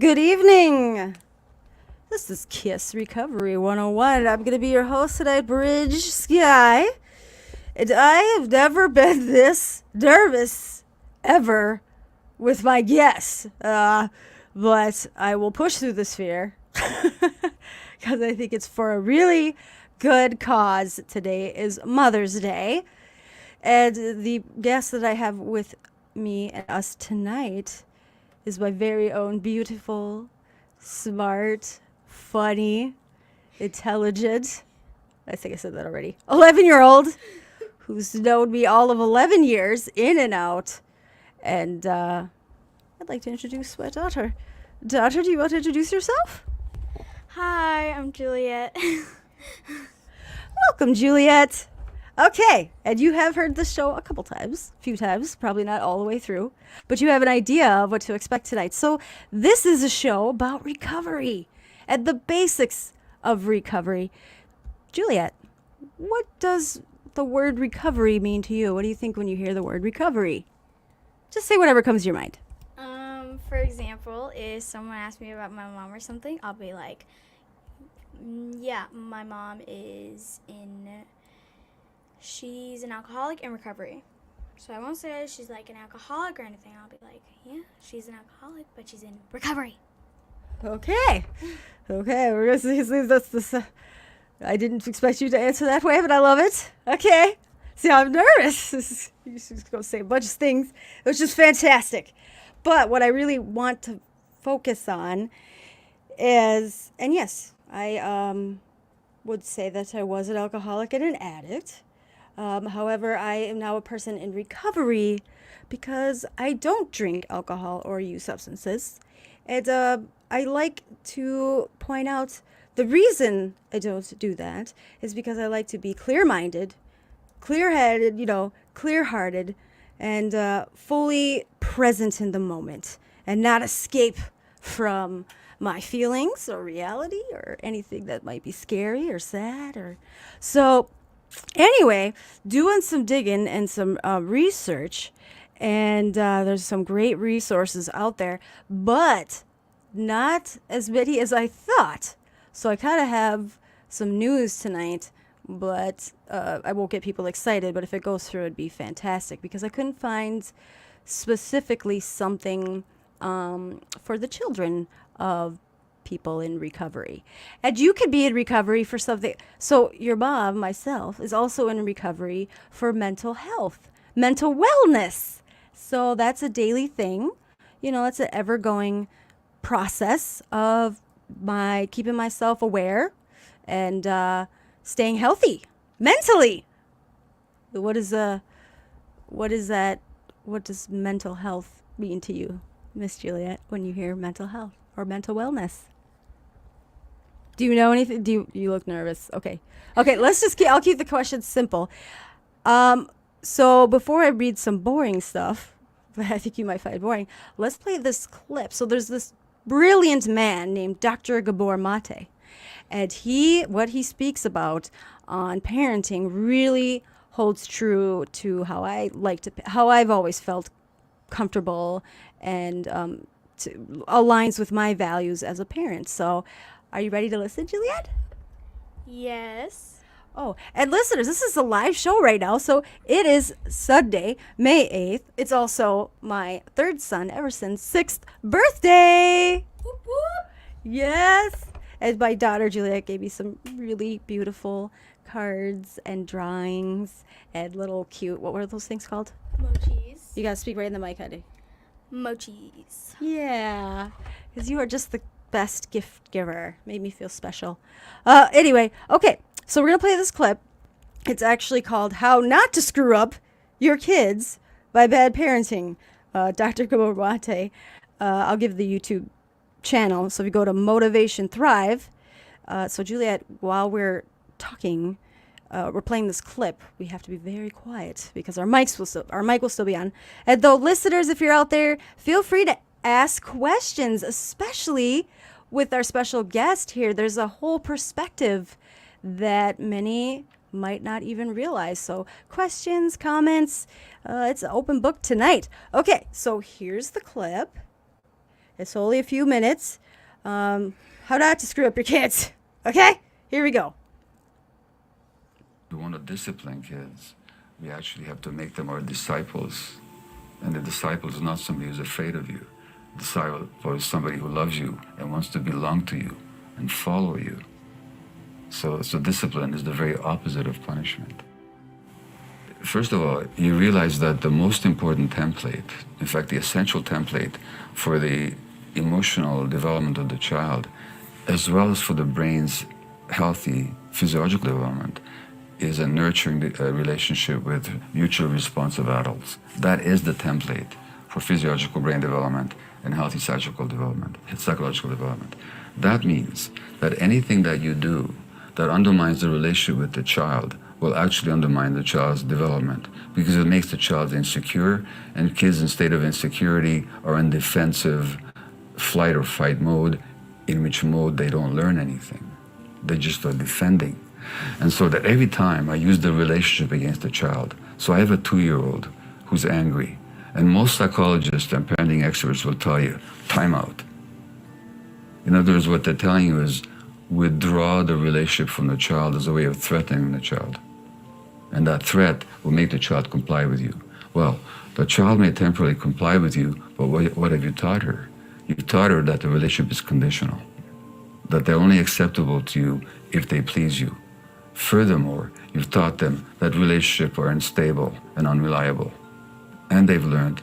Good evening. This is K.I.S. Recovery 101. I'm going to be your host tonight, Bridge Sky. And I have never been this nervous ever with my guests. But I will push through this fear because I think it's for a really good cause. Today is Mother's Day. And the guest that I have with me and us tonight is my very own beautiful, smart, funny, intelligent, I think I said that already, 11-year-old who's known me all of 11 years in and out. And I'd like to introduce my daughter. Daughter, do you want to introduce yourself? Hi, I'm Juliet. Welcome, Juliet. Okay, and you have heard the show a few times, probably not all the way through, but you have an idea of what to expect tonight. So this is a show about recovery and the basics of recovery. Juliet, what does the word recovery mean to you? What do you think when you hear the word recovery? Just say whatever comes to your mind. For example, if someone asks me about my mom or something, I'll be like, yeah, my mom she's an alcoholic in recovery. So I won't say she's like an alcoholic or anything. I'll be like, yeah, she's an alcoholic, but she's in recovery. Okay, we're gonna see. That's this. I didn't expect you to answer that way, but I love it. Okay, see, I'm nervous. You're just gonna say a bunch of things, which is fantastic. But what I really want to focus on is, and yes, I would say that I was an alcoholic and an addict. However, I am now a person in recovery because I don't drink alcohol or use substances. And I like to point out the reason I don't do that is because I like to be clear-minded, clear-headed, clear-hearted, and fully present in the moment and not escape from my feelings or reality or anything that might be scary or sad or so. Anyway, doing some digging and some research, and there's some great resources out there, but not as many as I thought. So I kind of have some news tonight, but I won't get people excited. But if it goes through, it'd be fantastic because I couldn't find specifically something for the children of people in recovery. And you could be in recovery for something. So your mom, myself, is also in recovery for mental health, mental wellness. So that's a daily thing. It's an ever going process of my keeping myself aware and staying healthy mentally. What is that? What does mental health mean to you, Miss Juliet, when you hear mental health or mental wellness? Do you know anything? You look nervous? Okay. I'll keep the questions simple. So before I read some boring stuff, that I think you might find boring, let's play this clip. So there's this brilliant man named Dr. Gabor Mate, and what he speaks about on parenting really holds true to how how I've always felt comfortable and aligns with my values as a parent. So are you ready to listen, Juliet? Yes. Oh, and listeners, this is a live show right now. So it is Sunday, May 8th. It's also my third son, Everson's 6th birthday. Whoop, whoop. Yes. And my daughter, Juliet, gave me some really beautiful cards and drawings and little cute, what were those things called? Mochis. You got to speak right in the mic, honey. Mochis. Yeah, because you are just the best gift giver. Made me feel special. Anyway, okay, so we're going to play this clip. It's actually called How Not to Screw Up Your Kids by Bad Parenting. Dr. Gabor. I'll give the YouTube channel. So if you go to Motivation Thrive. So Juliet, while we're talking, we're playing this clip. We have to be very quiet because our mic will still be on. And though listeners, if you're out there, feel free to ask questions, especially with our special guest here. There's a whole perspective that many might not even realize. So questions, comments, it's an open book tonight. Okay, so here's the clip. It's only a few minutes. How not to screw up your kids. Okay? Here we go. We want to discipline kids. We actually have to make them our disciples. And the disciple is not somebody who's afraid of you. The disciple is somebody who loves you and wants to belong to you and follow you. So discipline is the very opposite of punishment. First of all, you realize that the most important template, in fact, the essential template for the emotional development of the child, as well as for the brain's healthy physiological development, is a nurturing relationship with mutual responsive adults. That is the template for physiological brain development and healthy psychological development. That means that anything that you do that undermines the relationship with the child will actually undermine the child's development because it makes the child insecure, and kids in state of insecurity are in defensive flight or fight mode, in which mode they don't learn anything. They just are defending. And so that every time I use the relationship against the child, so I have a 2-year-old who's angry, and most psychologists and parenting experts will tell you, time out. In other words, what they're telling you is withdraw the relationship from the child as a way of threatening the child. And that threat will make the child comply with you. Well, the child may temporarily comply with you, but what have you taught her? You've taught her that the relationship is conditional, that they're only acceptable to you if they please you. Furthermore, you've taught them that relationships are unstable and unreliable. And they've learned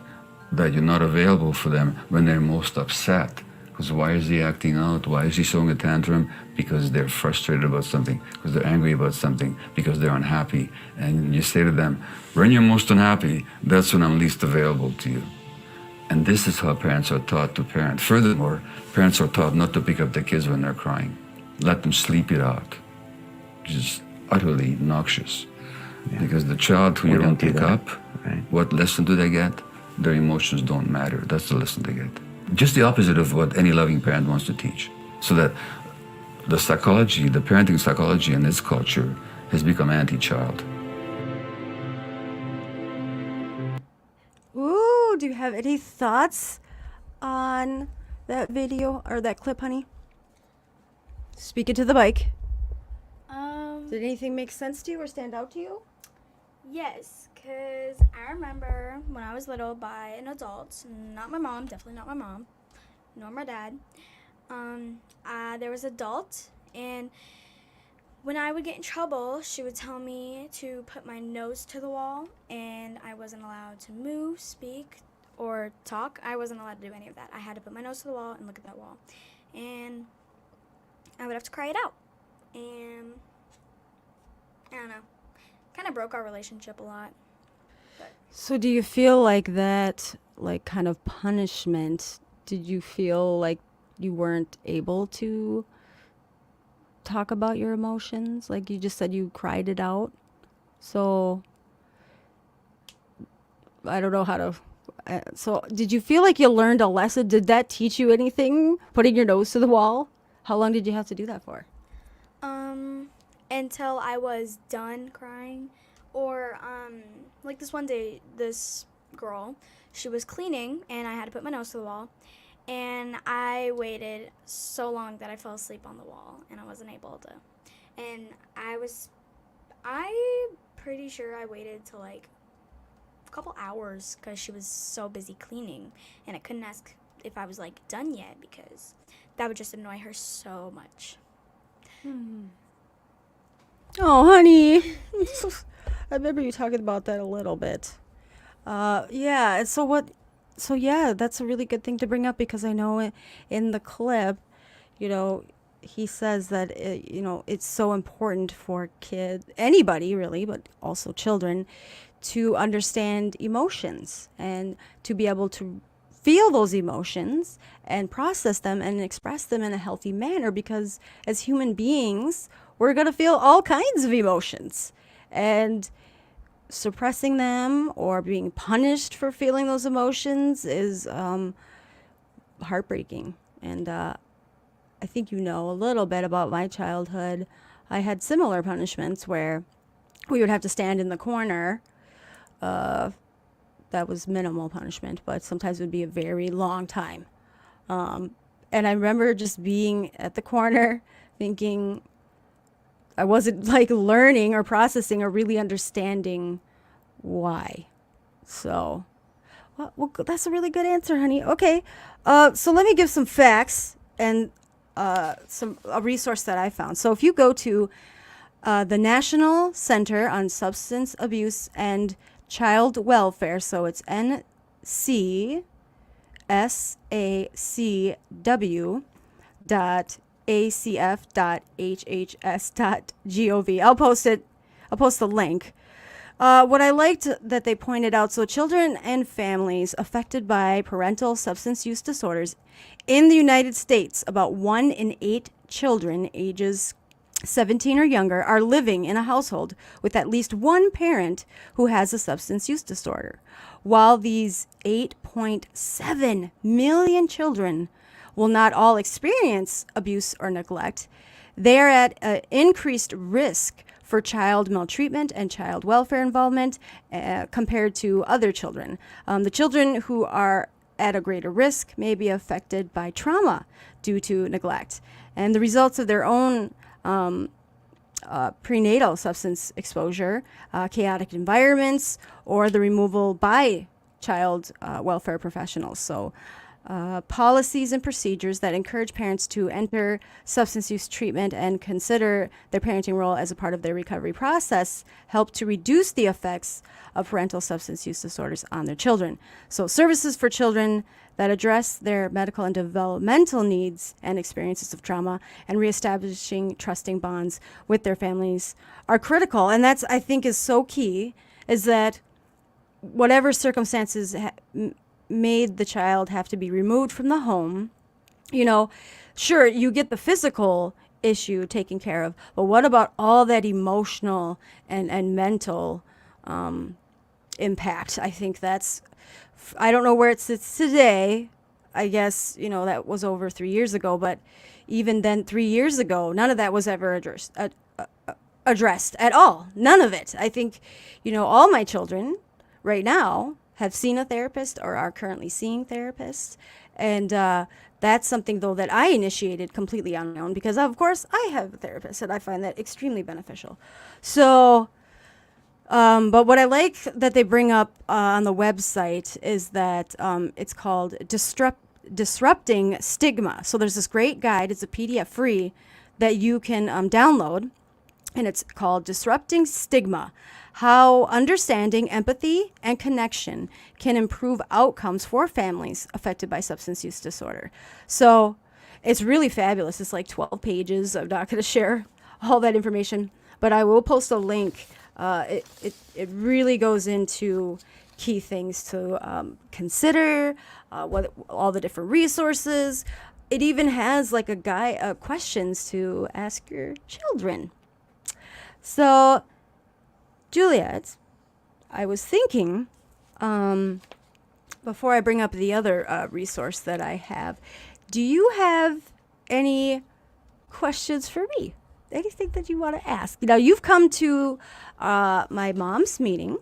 that you're not available for them when they're most upset. Because why is he acting out? Why is he throwing a tantrum? Because they're frustrated about something, because they're angry about something, because they're unhappy. And you say to them, when you're most unhappy, that's when I'm least available to you. And this is how parents are taught to parent. Furthermore, parents are taught not to pick up their kids when they're crying. Let them sleep it out. Which is utterly noxious. Yeah. Because the child who you don't pick up, right, what lesson do they get? Their emotions don't matter. That's the lesson they get. Just the opposite of what any loving parent wants to teach. So that the psychology, the parenting psychology in this culture has become anti-child. Ooh, do you have any thoughts on that video or that clip, honey? Speaking to the mic. Did anything make sense to you or stand out to you? Yes, because I remember when I was little by an adult, not my mom, definitely not my mom, nor my dad. There was an adult, and when I would get in trouble, she would tell me to put my nose to the wall, and I wasn't allowed to move, speak, or talk. I wasn't allowed to do any of that. I had to put my nose to the wall and look at that wall. And I would have to cry it out. And I don't know. Kind of broke our relationship a lot. But. So do you feel like that, like kind of punishment, did you feel like you weren't able to talk about your emotions? Like you just said you cried it out. So I don't know how to... so did you feel like you learned a lesson? Did that teach you anything, putting your nose to the wall? How long did you have to do that for? Until I was done crying. Or, like this one day, this girl, she was cleaning, and I had to put my nose to the wall. And I waited so long that I fell asleep on the wall, and I wasn't able to. And I'm pretty sure I waited till like a couple hours because she was so busy cleaning, and I couldn't ask if I was like done yet because that would just annoy her so much. Oh, honey. I remember you talking about that a little bit. Yeah, so yeah, that's a really good thing to bring up because I know in the clip, he says that, it's so important for anybody really, but also children, to understand emotions and to be able to feel those emotions and process them and express them in a healthy manner because as human beings, we're going to feel all kinds of emotions. And suppressing them or being punished for feeling those emotions is heartbreaking. And I think you know a little bit about my childhood. I had similar punishments where we would have to stand in the corner. That was minimal punishment, but sometimes it would be a very long time And I remember just being at the corner thinking I wasn't like learning or processing or really understanding why. So, well, that's a really good answer, honey. Okay, so let me give some facts and a resource that I found. So if you go to the National Center on Substance Abuse and Child Welfare, so it's NCSACW dot acf dot hhs dot gov. I'll post the link. What I liked that they pointed out, so children and families affected by parental substance use disorders in the United States, about 1 in 8 children ages 17 or younger are living in a household with at least one parent who has a substance use disorder. While these 8.7 million children will not all experience abuse or neglect, they are at increased risk for child maltreatment and child welfare involvement compared to other children. The children who are at a greater risk may be affected by trauma due to neglect and the results of their own prenatal substance exposure, chaotic environments, or the removal by child welfare professionals. So policies and procedures that encourage parents to enter substance use treatment and consider their parenting role as a part of their recovery process help to reduce the effects of parental substance use disorders on their children. So services for children that address their medical and developmental needs and experiences of trauma and reestablishing trusting bonds with their families are critical. And that's, I think, is so key, is that whatever circumstances made the child have to be removed from the home, sure, you get the physical issue taken care of, but what about all that emotional and mental impact? I think I don't know where it sits today. I guess, that was over 3 years ago, but even then 3 years ago, none of that was ever addressed at all. None of it. I think, all my children right now have seen a therapist or are currently seeing therapists. And that's something, though, that I initiated completely on my own because, of course, I have a therapist, and I find that extremely beneficial. So, but what I like that they bring up on the website is that it's called Disrupting Stigma. So there's this great guide. It's a PDF free that you can download, and it's called Disrupting Stigma: How Understanding, Empathy, and Connection Can Improve Outcomes for Families Affected by Substance Use Disorder. So it's really fabulous. It's like 12 pages. I'm not going to share all that information, but I will post a link. It really goes into key things to consider, what all the different resources. It even has like questions to ask your children. So, Juliet, I was thinking, before I bring up the other resource that I have, do you have any questions for me? Anything that you want to ask? You've come to my mom's meeting,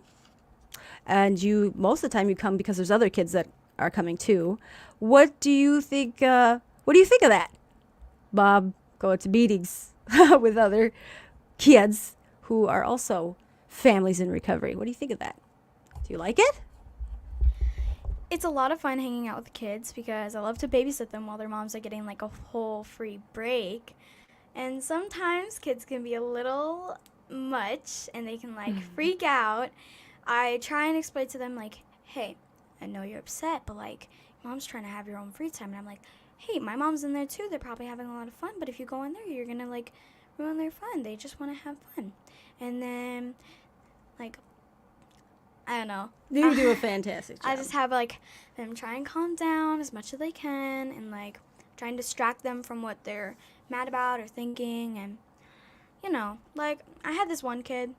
and most of the time you come because there's other kids that are coming too. What do you think? What do you think of that, Bob? Going to meetings with other kids who are also families in recovery. What do you think of that? Do you like it? It's a lot of fun hanging out with the kids because I love to babysit them while their moms are getting like a whole free break. And sometimes kids can be a little much and they can freak out. I try and explain to them hey, I know you're upset, but mom's trying to have your own free time. And I'm like, hey, my mom's in there too. They're probably having a lot of fun, but if you go in there, you're going to ruin their fun. They just want to have fun. And then I don't know. You do a fantastic job. I just have them try and calm down as much as they can and try and distract them from what they're mad about or thinking. And I had this one kid.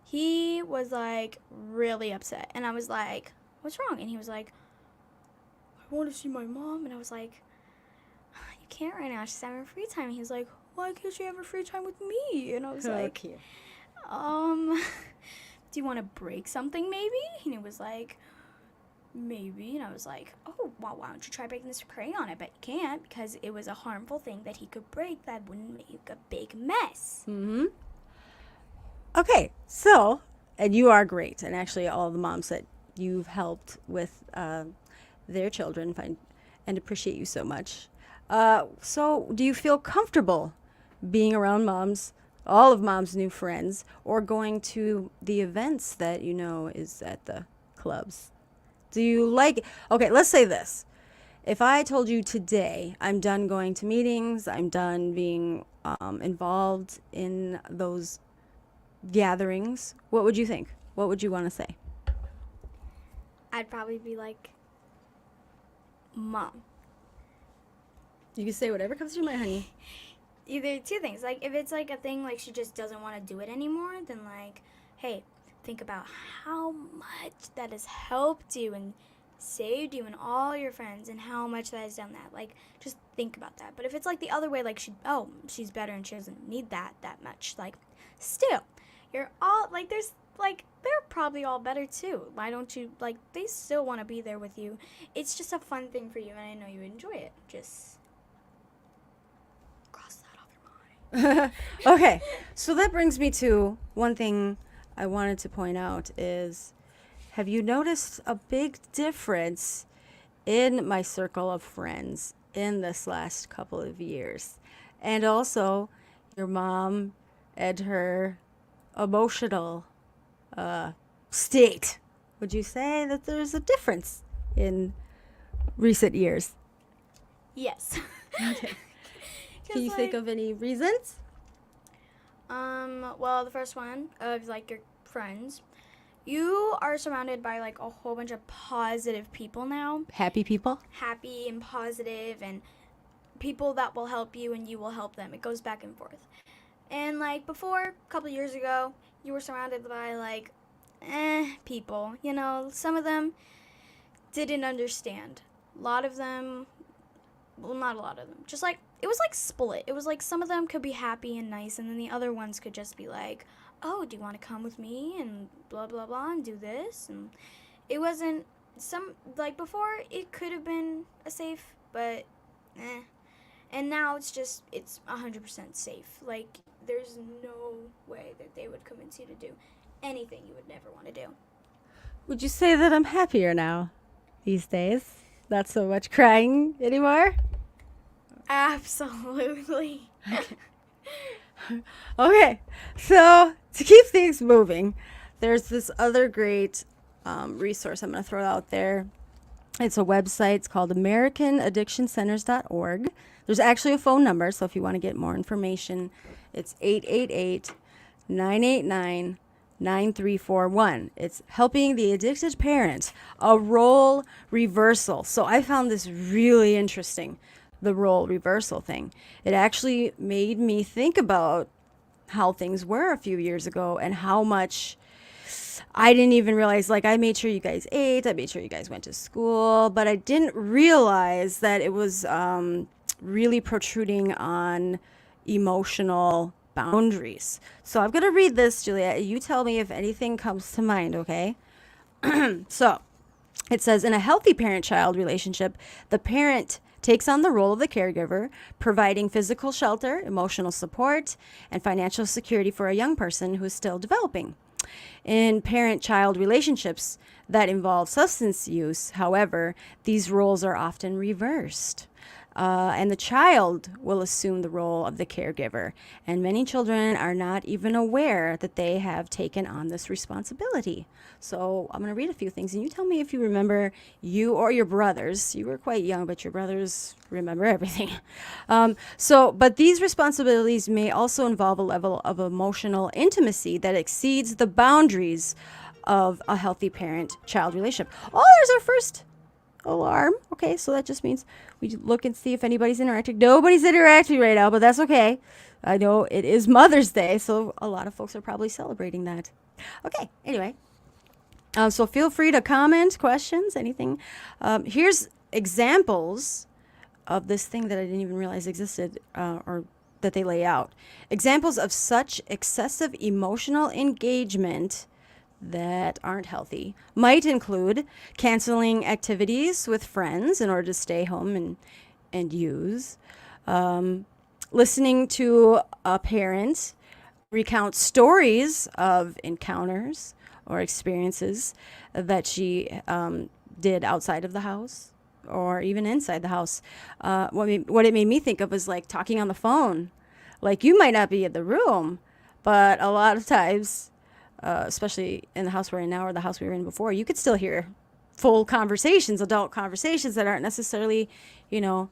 He was really upset, and I was like, what's wrong? And he was like, I want to see my mom. And I was like, you can't right now, she's having free time. And he was like, why can't she have her free time with me? And I was cute. Do you want to break something maybe? And he was like, maybe. And I was like, oh, well, why don't you try breaking this crayon? I bet you can't, because it was a harmful thing that he could break that wouldn't make a big mess. Mm-hmm. Okay, so, and you are great. And actually, all the moms that you've helped with their children find and appreciate you so much. So, do you feel comfortable being around moms, all of mom's new friends, or going to the events that you know is at the clubs? Do you like, okay, let's say this. If I told you today I'm done going to meetings, I'm done being involved in those gatherings, what would you think? What would you want to say? I'd probably be like, Mom. You can say whatever comes to your mind, honey. Either two things. Like, if it's like a thing like she just doesn't want to do it anymore, then like, hey, think about how much that has helped you and saved you and all your friends, and how much that has done that. Like, just think about that. But if it's like the other way, like she's better and she doesn't need that much, like, still, you're all like, there's like, they're probably all better too. Why don't you, like, they still want to be there with you. It's just a fun thing for you, and I know you enjoy it. Just cross that off your mind. Okay, so that brings me to one thing I wanted to point out is, have you noticed a big difference in my circle of friends in this last couple of years? And also your mom and her emotional state. Would you say that there's a difference in recent years? Yes. Okay. Can you think of any reasons? Well, the first one of like your friends, you are surrounded by like a whole bunch of positive people now. Happy people? Happy and positive, and people that will help you and you will help them. It goes back and forth. And like before, a couple years ago, you were surrounded by like people. You know, some of them didn't understand. A lot of them, well, not a lot of them, just like, it was like split. It was like some of them could be happy and nice, and then the other ones could just be like, oh, do you want to come with me and blah blah blah and do this? And it wasn't some, like before it could have been a safe, but and now it's 100% safe. Like, there's no way that they would convince you to do anything you would never want to do. Would you say that I'm happier now these days? Not so much crying anymore? Absolutely. Okay, so to keep things moving, there's this other great resource I'm going to throw out there. It's a website. It's called AmericanAddictionCenters.org. There's actually a phone number, so if you want to get more information, it's 888-989-9341. It's helping the addicted parent, a role reversal. So I found this really interesting, the role reversal thing. It actually made me think about how things were a few years ago and how much I didn't even realize. Like, I made sure you guys ate, I made sure you guys went to school, but I didn't realize that it was really protruding on emotional boundaries. So I'm going to read this, Juliet. You tell me if anything comes to mind, okay? So it says, in a healthy parent-child relationship, the parent takes on the role of the caregiver, providing physical shelter, emotional support, and financial security for a young person who is still developing. In parent-child relationships that involve substance use, however, these roles are often reversed. And the child will assume the role of the caregiver. And many children are not even aware that they have taken on this responsibility. So I'm going to read a few things, and you tell me if you remember, you or your brothers. You were quite young, but your brothers remember everything. But these responsibilities may also involve a level of emotional intimacy that exceeds the boundaries of a healthy parent-child relationship. Oh, there's our first alarm. Okay, so that just means we look and see if anybody's interacting. Nobody's interacting right now, but that's okay. I know it is Mother's Day, so a lot of folks are probably celebrating that. Okay, anyway. So feel free to comment, questions, anything. Here's examples of this thing that I didn't even realize existed, or that they lay out. Examples of such excessive emotional engagement that aren't healthy. Might include canceling activities with friends in order to stay home and use. Listening to a parent recount stories of encounters or experiences that she did outside of the house or even inside the house. What it made me think of was like talking on the phone. Like, you might not be in the room, but a lot of times, especially in the house we're in now or the house we were in before, you could still hear full conversations, adult conversations that aren't necessarily, you know,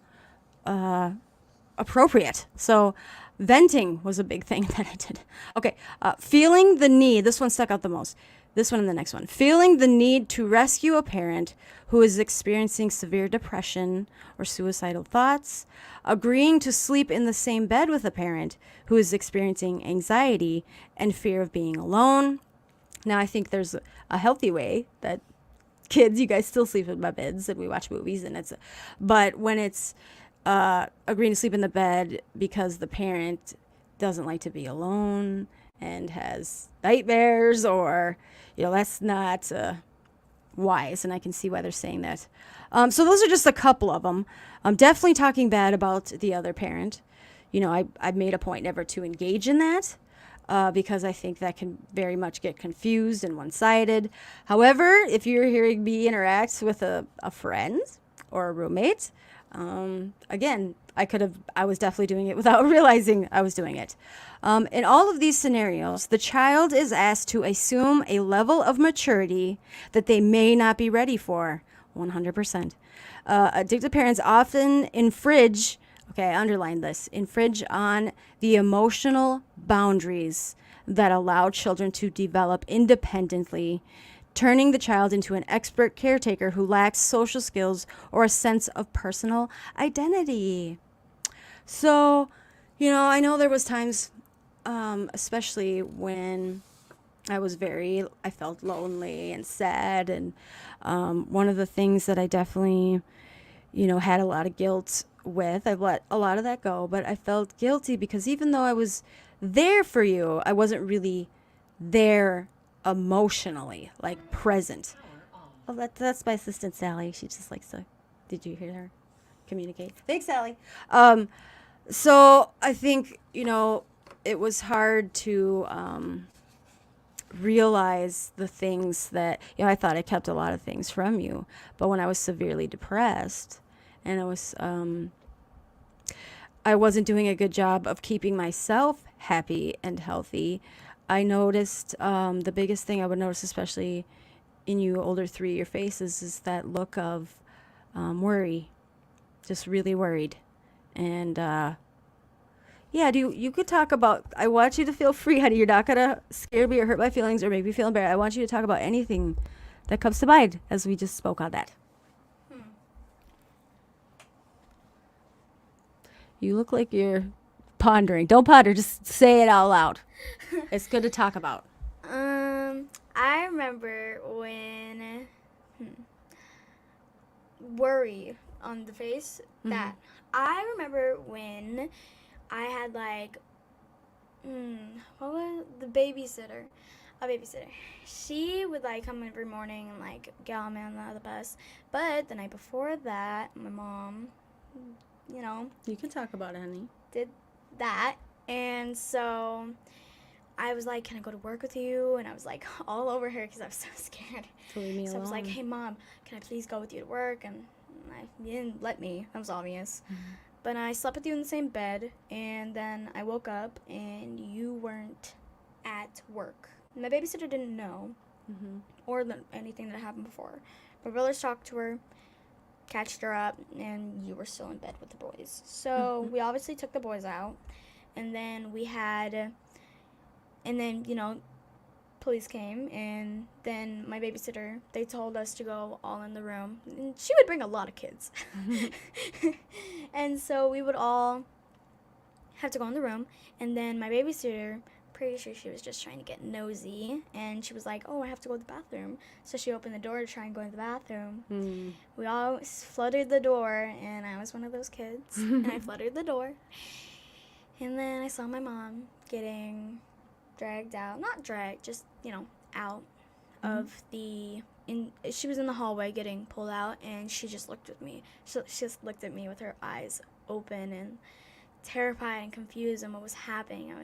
appropriate. So venting was a big thing that I did. Okay. Feeling the need. This one stuck out the most. This one and the next one. Feeling the need to rescue a parent who is experiencing severe depression or suicidal thoughts. Agreeing to sleep in the same bed with a parent who is experiencing anxiety and fear of being alone. Now, I think there's a healthy way that kids, you guys still sleep in my beds and we watch movies, and but when it's agreeing to sleep in the bed because the parent doesn't like to be alone and has nightmares, or, that's not wise, and I can see why they're saying that. So those are just a couple of them. I'm definitely talking bad about the other parent. I've made a point never to engage in that because I think that can very much get confused and one-sided. However, if you're hearing me interact with a friend or a roommate, again, I was definitely doing it without realizing I was doing it. In all of these scenarios, the child is asked to assume a level of maturity that they may not be ready for, 100%. Addicted parents often infringe on the emotional boundaries that allow children to develop independently, turning the child into an expert caretaker who lacks social skills or a sense of personal identity. So, I know there was times, especially when I felt lonely and sad. And one of the things that I definitely, had a lot of guilt with, I've let a lot of that go, but I felt guilty because even though I was there for you, I wasn't really there emotionally, like present. Oh, that's my assistant, Sally. She just likes to, did you hear her communicate? Thanks, Sally. So I think, it was hard to realize the things that, I thought I kept a lot of things from you. But when I was severely depressed and I wasn't doing a good job of keeping myself happy and healthy, I noticed the biggest thing I would notice, especially in you older 3-year faces, is that look of worry, just really worried. And you could talk about, I want you to feel free, honey. You're not going to scare me or hurt my feelings or make me feel embarrassed. I want you to talk about anything that comes to mind as we just spoke on that. You look like you're pondering. Don't ponder, just say it out loud. It's good to talk about. I remember when worry on the face, that I remember when I had what was the babysitter? A babysitter. She would come every morning and get on me on the bus. But the night before that, my mom, You can talk about it, honey. did that. And so I was like, can I go to work with you? And I was all over her because I was so scared. To leave me So I was alone. like, hey, Mom, can I please go with you to work? And you didn't let me. That was obvious. But I slept with you in the same bed, and then I woke up, and you weren't at work. My babysitter didn't know, or anything that happened before. My brothers talked to her, catched her up, and you were still in bed with the boys. So we obviously took the boys out, and then police came, and then my babysitter, they told us to go all in the room. And she would bring a lot of kids. And so we would all have to go in the room, and then my babysitter, pretty sure she was just trying to get nosy, and she was like, oh, I have to go to the bathroom. So she opened the door to try and go to the bathroom. We all fluttered the door, and I was one of those kids, and I fluttered the door. And then I saw my mom getting dragged out. Not dragged, just, out of she was in the hallway getting pulled out, and she just looked at me. She just looked at me with her eyes open and terrified and confused on what was happening. It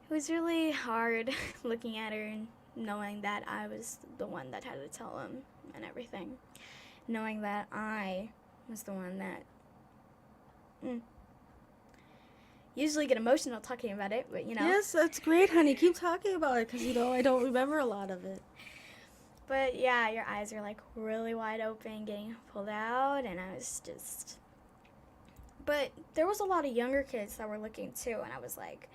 was really hard looking at her and knowing that I was the one that had to tell him and everything. Knowing that I was the one that usually get emotional talking about it, but Yes, that's great, honey. Keep talking about it because, I don't remember a lot of it. But yeah, your eyes are like really wide open getting pulled out, and I was just... But there was a lot of younger kids that were looking too, and I was like...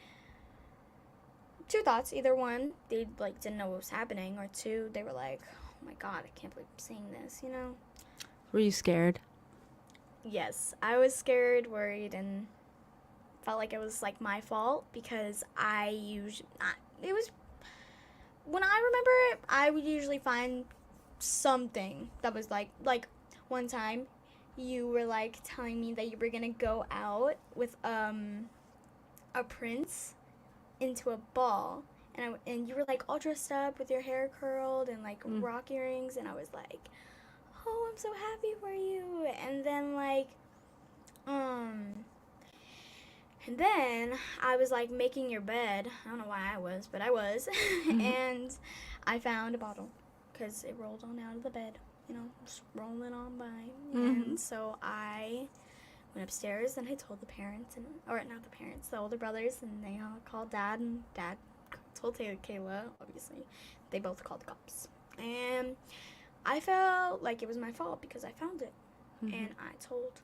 Two thoughts. Either one, they like didn't know what was happening, or two, they were like, oh my god, I can't believe I'm seeing this, Were you scared? Yes, I was scared, worried, and felt like it was like my fault because it was... When I remember it, I would usually find something that was like one time you were like telling me that you were gonna go out with a prince into a ball, and you were like all dressed up with your hair curled and like rock earrings, and I was like, oh, I'm so happy for you. And then and then I was like making your bed. I don't know why I was, but I was. And I found a bottle because it rolled on out of the bed, just rolling on by. And so I went upstairs and I told the parents, or not the parents, the older brothers, and they all called Dad, and Dad told Kayla, obviously. They both called the cops. And I felt like it was my fault because I found it. And I told.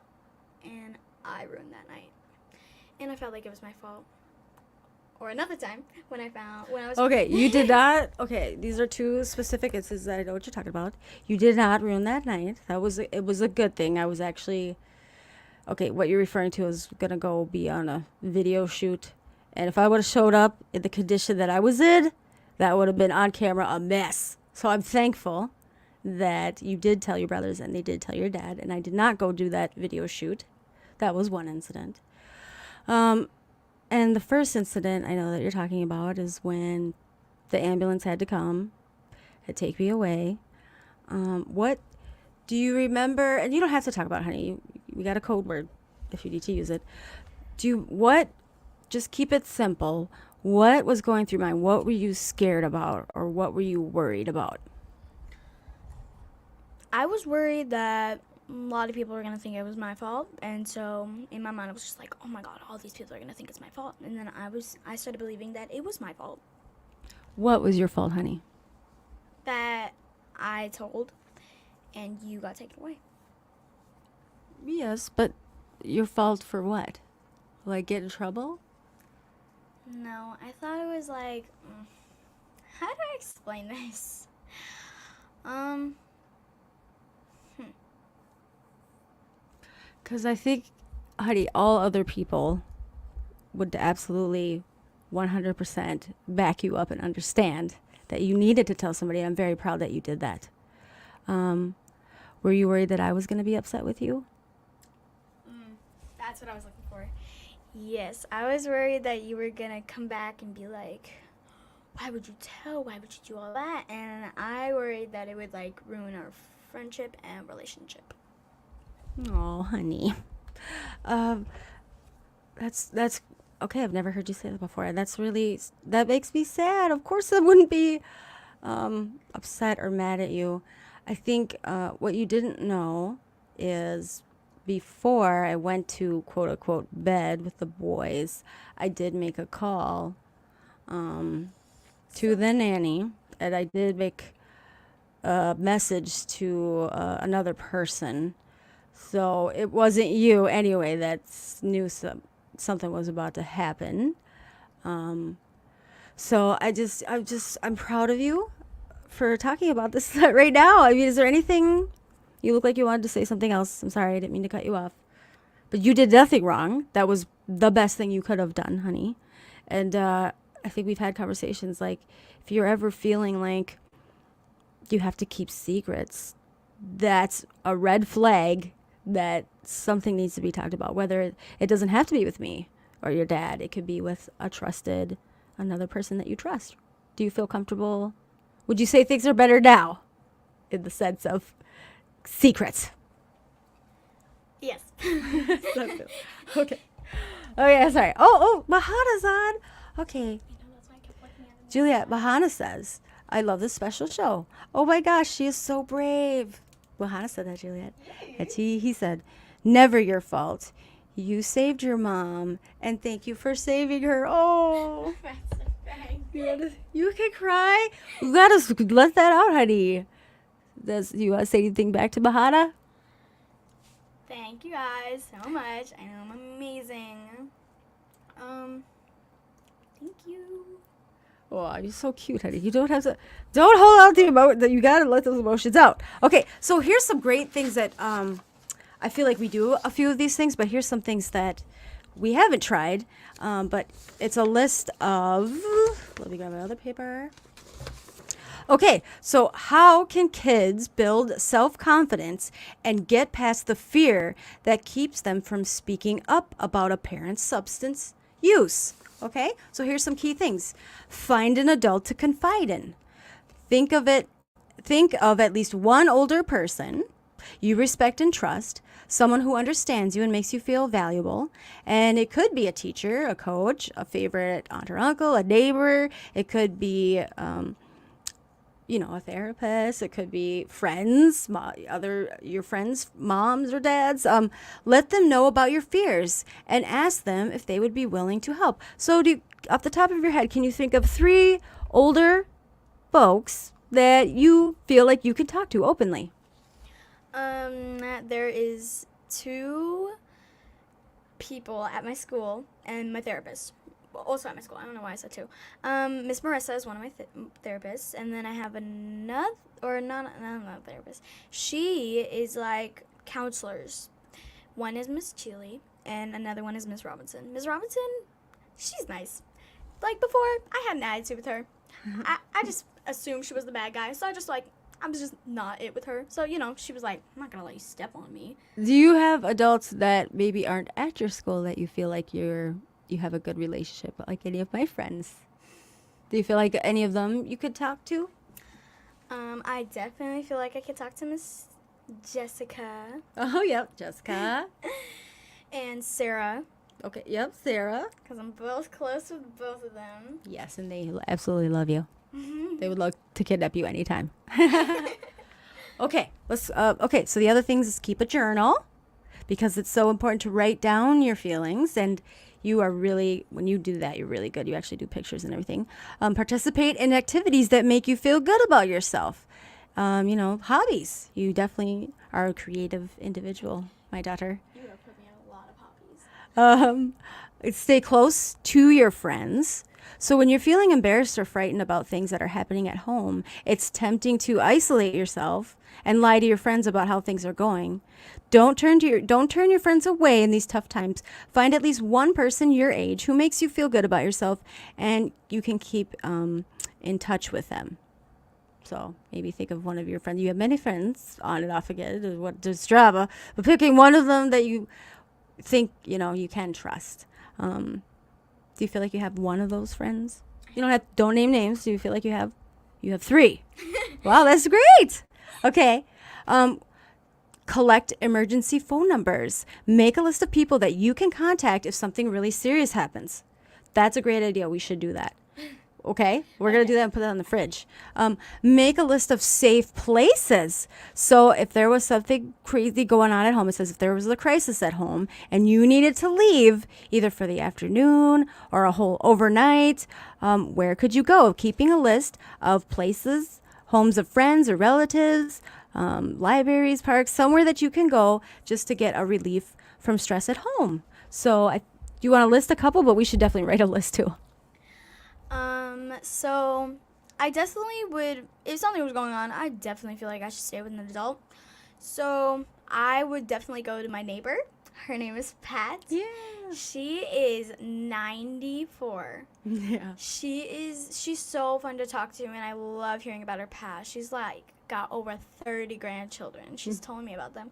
And I ruined that night. And I felt like it was my fault. Or another time when I was... Okay, you did not... Okay, these are two specific instances that I know what you're talking about. You did not ruin that night. It was a good thing. I was actually... Okay, what you're referring to is going to go be on a video shoot. And if I would have showed up in the condition that I was in, that would have been on camera a mess. So I'm thankful that you did tell your brothers and they did tell your dad. And I did not go do that video shoot. That was one incident. And the first incident I know that you're talking about is when the ambulance had to come and take me away. What do you remember? And you don't have to talk about it, honey. We got a code word if you need to use it. Just keep it simple. What was going through your mind? What were you scared about, or what were you worried about? I was worried that a lot of people were going to think it was my fault, and so in my mind I was just like, oh my god, all these people are going to think it's my fault. And then I started believing that it was my fault. What was your fault, honey? That I told and you got taken away. Yes, but your fault for what? Like get in trouble? No, I thought it was like, how do I explain this? Because I think, honey, all other people would absolutely 100% back you up and understand that you needed to tell somebody. I'm very proud that you did that. Were you worried that I was going to be upset with you? That's what I was looking for. Yes, I was worried that you were going to come back and be like, why would you tell? Why would you do all that? And I worried that it would like ruin our friendship and relationship. Oh, honey. That's okay. I've never heard you say that before. That makes me sad. Of course I wouldn't be upset or mad at you. I think what you didn't know is before I went to quote unquote bed with the boys, I did make a call to the nanny, and I did make a message to another person. So it wasn't you anyway that knew something was about to happen. So I'm proud of you for talking about this right now. I mean, is there anything? You look like you wanted to say something else. I'm sorry, I didn't mean to cut you off. But you did nothing wrong. That was the best thing you could have done, honey. And I think we've had conversations like, if you're ever feeling like you have to keep secrets, that's a red flag that something needs to be talked about. Whether it doesn't have to be with me or your dad. It could be with another person that you trust. Do you feel comfortable Would you say things are better now in the sense of secrets? Yes. Okay. Okay, sorry. Oh, Mahana's on. Okay. Juliet, Mahana says, I love this special show. Oh my gosh, she is so brave. Mahana said that, Juliet. And he said, never your fault. You saved your mom, and thank you for saving her. Oh. You can cry. You gotta let that out, honey. You want to say anything back to Mahana? Thank you guys so much. I know I'm amazing. Thank you. Oh, you're so cute, honey. You don't have to. Don't hold on to emotions. You gotta let those emotions out. Okay, so here's some great things that I feel like we do a few of these things, but here's some things that we haven't tried. But it's a list of. Let me grab another paper. Okay, so how can kids build self-confidence and get past the fear that keeps them from speaking up about a parent's substance use? Okay, so here's some key things. Find an adult to confide in. Think of at least one older person you respect and trust, someone who understands you and makes you feel valuable. And it could be a teacher, a coach, a favorite aunt or uncle, a neighbor. It could be a therapist. It could be friends, your friends' moms or dads. Let them know about your fears and ask them if they would be willing to help. So, off the top of your head, can you think of 3 older folks that you feel like you can talk to openly? There is 2 people at my school and my therapist. Also at my school. I don't know why I said 2. Miss Marissa is one of my therapists, and then I have not another therapist. She is like counselors. One is Miss Chile, and another one is Miss Robinson. Miss Robinson, she's nice. Like before, I had an attitude with her. I just assumed she was the bad guy, so I was just not it with her. So, she was like, I'm not going to let you step on me. Do you have adults that maybe aren't at your school that you feel like you have a good relationship with, like any of my friends? Do you feel like any of them you could talk to? I definitely feel like I could talk to Miss Jessica. Oh, yep, Jessica. And Sarah. Okay, yep, Sarah. Because I'm both close with both of them. Yes, and they absolutely love you. They would love to kidnap you anytime. Okay, so the other things is keep a journal, because it's so important to write down your feelings, and when you do that, you're really good. You actually do pictures and everything. Participate in activities that make you feel good about yourself. Hobbies. You definitely are a creative individual, my daughter. You have put me in a lot of hobbies. Stay close to your friends. So when you're feeling embarrassed or frightened about things that are happening at home, it's tempting to isolate yourself and lie to your friends about how things are going. Don't turn your friends away in these tough times. Find at least one person your age who makes you feel good about yourself, and you can keep in touch with them. So maybe think of one of your friends. You have many friends, on and off again. There's drama, but picking one of them that you think you can trust. Do you feel like you have one of those friends? Don't name names. Do you feel like you have 3? Wow, that's great. Okay. Collect emergency phone numbers. Make a list of people that you can contact if something really serious happens. That's a great idea. We should do that. Okay? We're going to do that and put that on the fridge. Make a list of safe places. So if there was something crazy going on at home, it says if there was a crisis at home and you needed to leave, either for the afternoon or a whole overnight, where could you go? Keeping a list of places, homes of friends or relatives, libraries, parks, somewhere that you can go just to get a relief from stress at home. So you want to list a couple, but we should definitely write a list too. So I definitely would, if something was going on, I definitely feel like I should stay with an adult. So I would definitely go to my neighbor. Her name is Pat. Yeah. She is 94. Yeah. She's so fun to talk to, and I love hearing about her past. She's got over 30 grandchildren. She's telling me about them.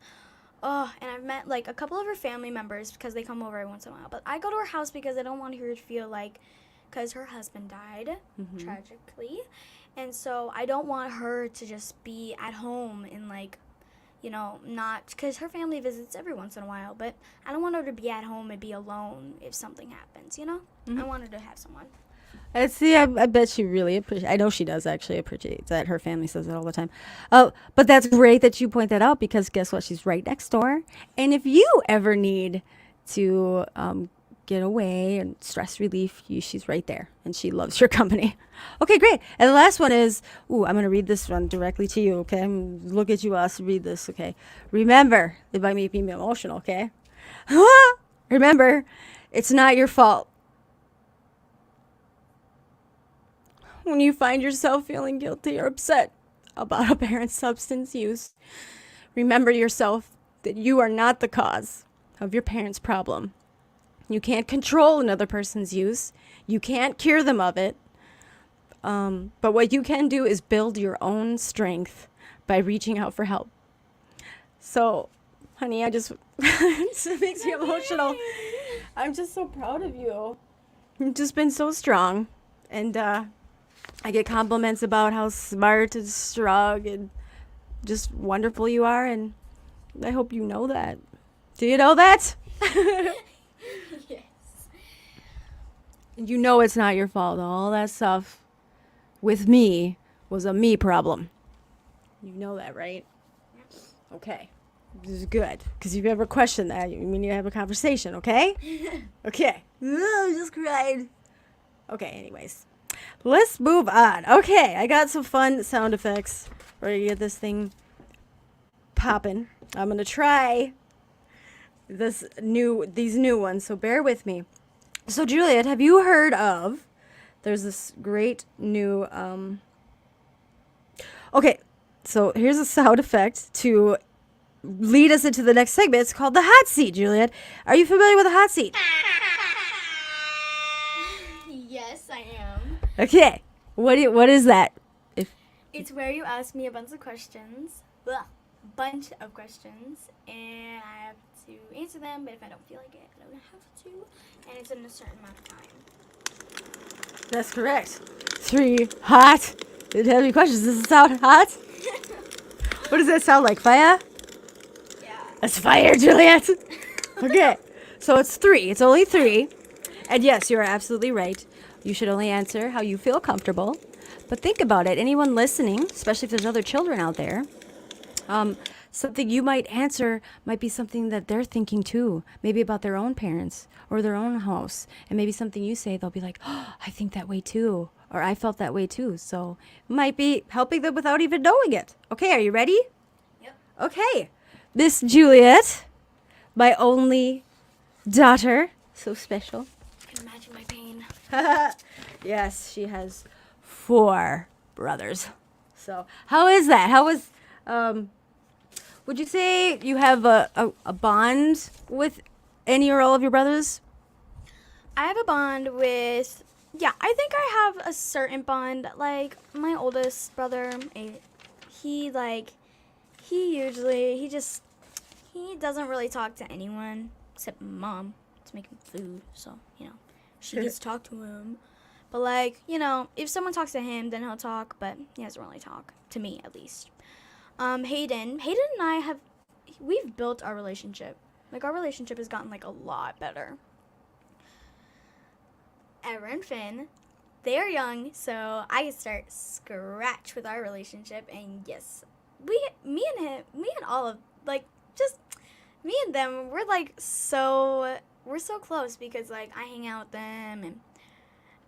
Oh, and I've met a couple of her family members because they come over every once in a while. But I go to her house because I don't want her to feel like because her husband died tragically. And so I don't want her to just be at home and, like, you know, not, because her family visits every once in a while, but I don't want her to be at home and be alone if something happens, you know? I want her to have someone. I see. I bet she really appreciates. I know she does actually appreciate that. Her family says it all the time. Oh, but that's great that you point that out, because guess what? She's right next door. And if you ever need to get away and stress relief, she's right there, and she loves your company. Okay, great. And the last one is, I'm going to read this one directly to you. Okay, look at you, us. Read this. Okay, remember, it might make me emotional. Okay, remember, it's not your fault. When you find yourself feeling guilty or upset about a parent's substance use, remember yourself that you are not the cause of your parent's problem. You can't control another person's use. You can't cure them of it. But what you can do is build your own strength by reaching out for help. So, honey, it makes me emotional. I'm just so proud of you. You've just been so strong. And, I get compliments about how smart and strong and just wonderful you are, and I hope you know that. Do you know that? Yes. And you know it's not your fault. All that stuff with me was a me problem. You know that, right? Okay. This is good. Because if you ever question that, we need to have a conversation, okay? Okay. I just cried. Okay, anyways. Let's move on. Okay, I got some fun sound effects. We're going to get this thing popping. I'm going to try these new ones, so bear with me. So, Juliet, have you heard of, there's this great new, okay, so here's a sound effect to lead us into the next segment. It's called the hot seat, Juliet. Are you familiar with the hot seat? Yes, I am. Okay, what is that? It's where you ask me a bunch of questions, and I have to answer them, but if I don't feel like it, I don't have to, and it's in a certain amount of time. That's correct. 3 hot and heavy questions. Does it sound hot? What does that sound like? Fire? Yeah. That's fire, Juliet. Okay, so it's 3. It's only 3. And yes, you're absolutely right. You should only answer how you feel comfortable. But think about it. Anyone listening, especially if there's other children out there, something you might answer might be something that they're thinking too. Maybe about their own parents or their own house. And maybe something you say, they'll be like, oh, I think that way too. Or I felt that way too. So it might be helping them without even knowing it. Okay, are you ready? Yep. Okay. Miss Juliet, my only daughter. So special. I can imagine my pain. Yes, she has 4 brothers. So, how is that? How was, would you say you have a bond with any or all of your brothers? I have a bond with, I think I have a certain bond. Like, my oldest brother, he doesn't really talk to anyone except mom to make him food. So, she gets to talk to him. But, like, if someone talks to him, then he'll talk, but he doesn't really talk, to me at least. Hayden and I we've built our relationship. Like, our relationship has gotten, like, a lot better. Ever and Finn, they are young, so I can start scratch with our relationship, and yes, me and them, we're so close because, like, I hang out with them and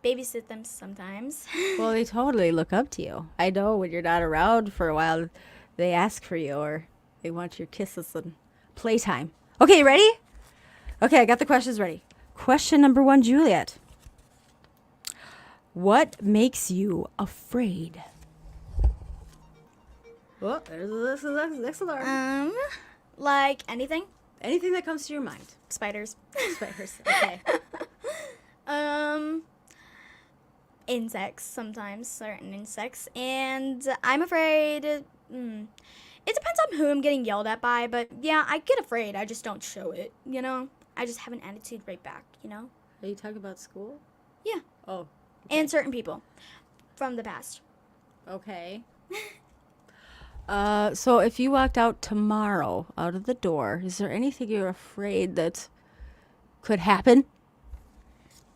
babysit them sometimes. Well, they totally look up to you. I know when you're not around for a while, they ask for you or they want your kisses and playtime. Okay, you ready? Okay, I got the questions ready. Question number 1, Juliet. What makes you afraid? Oh, there's the next alarm. Like anything? Anything that comes to your mind. Spiders. Spiders. Okay. Insects, sometimes, certain insects. And I'm afraid, it depends on who I'm getting yelled at by, but yeah, I get afraid. I just don't show it, I just have an attitude right back, Are you talking about school? Yeah. Oh. and certain people from the past. Okay. So if you walked out tomorrow out of the door, is there anything you're afraid that could happen?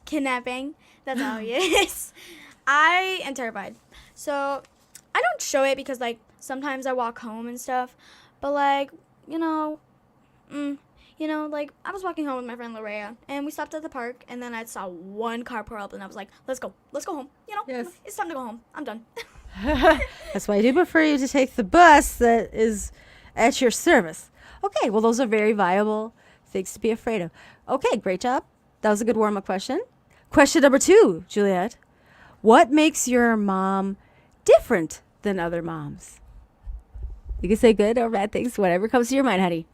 Kidnapping. That's obvious. I am terrified. So I don't show it because like sometimes I walk home and stuff, but like like I was walking home with my friend Larea, and we stopped at the park, and then I saw one car pull up, and I was like, let's go home. Yes. It's time to go home. I'm done. That's why I do prefer you to take the bus that is at your service. Okay, well, those are very viable things to be afraid of. Okay, great job. That was a good warm-up question. Question number 2, Juliet. What makes your mom different than other moms? You can say good or bad things, whatever comes to your mind, honey.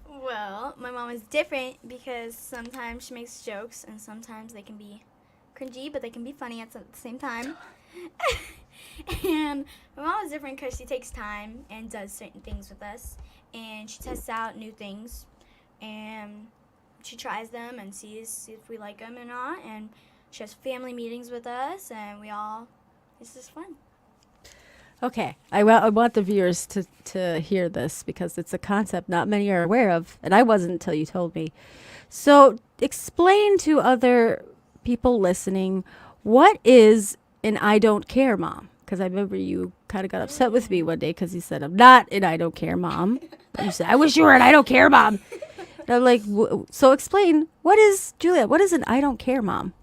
Well, my mom is different because sometimes she makes jokes, and sometimes they can be cringy, but they can be funny at the same time. And my mom is different because she takes time and does certain things with us, and she tests out new things, and she tries them and sees if we like them or not, and she has family meetings with us, and it's just fun. Okay, I want the viewers to hear this because it's a concept not many are aware of, and I wasn't until you told me. So explain to other people listening, what is an I don't care mom? Because I remember you kind of got upset with me one day because you said, I'm not an I don't care mom. But you said, I wish you were an I don't care mom. And I'm like, so explain, Julia, what is an I don't care mom?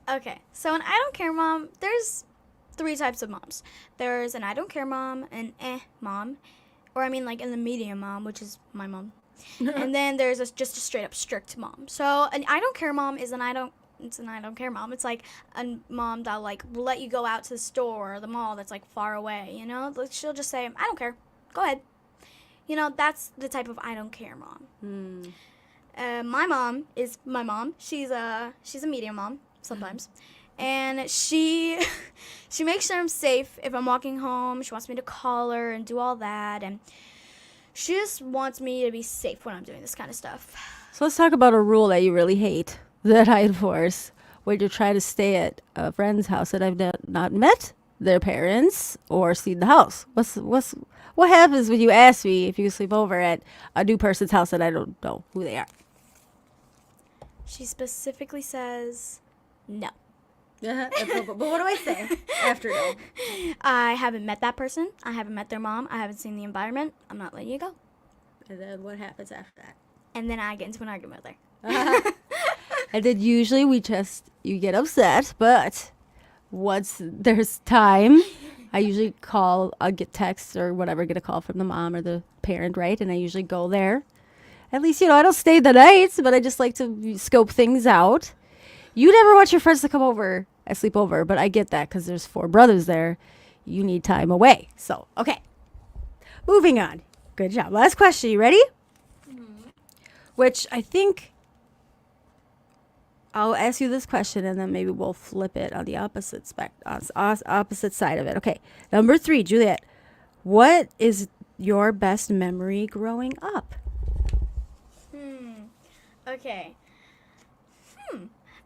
Okay, so an I don't care mom, there's 3 types of moms. There's an I don't care mom, an mom, or I mean like in the medium mom, which is my mom. And then there's just a straight up strict mom. So an I don't care mom is an I don't care mom. It's like a mom that like will let you go out to the store or the mall that's like far away, Like, she'll just say, I don't care. Go ahead. That's the type of I don't care mom. My mom is my mom. She's a medium mom sometimes. And she makes sure I'm safe if I'm walking home. She wants me to call her and do all that. And she just wants me to be safe when I'm doing this kind of stuff. So let's talk about a rule that you really hate that I enforce when you try to stay at a friend's house that I've not met their parents or seen the house. What happens when you ask me if you sleep over at a new person's house that I don't know who they are? She specifically says no. But what do I say after no? I haven't met that person. I haven't met their mom. I haven't seen the environment. I'm not letting you go. And then what happens after that? And then I get into an argument with her. And then usually you get upset, but once there's time, I usually I'll get text or whatever, get a call from the mom or the parent, right? And I usually go there. At least, I don't stay the night, but I just like to scope things out. You never want your friends to come over and sleep over, but I get that because there's 4 brothers there. You need time away. So, okay. Moving on. Good job. Last question. You ready? Mm-hmm. Which I think I'll ask you this question and then maybe we'll flip it on the opposite opposite side of it. Okay. Number 3, Juliet. What is your best memory growing up? Okay.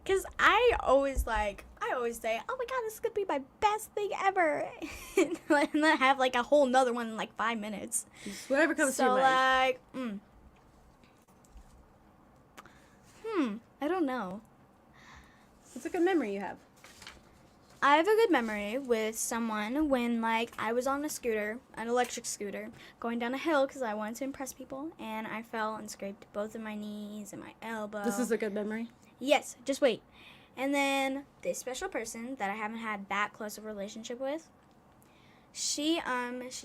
Because I always say, oh my God, this could be my best thing ever. And then I have like a whole nother one in like 5 minutes. Just whatever comes to your mind. I don't know. What's a good memory you have? I have a good memory with someone when like I was on an electric scooter, going down a hill because I wanted to impress people, and I fell and scraped both of my knees and my elbow. This is a good memory? Yes, just wait. And then this special person that I haven't had that close of a relationship with, she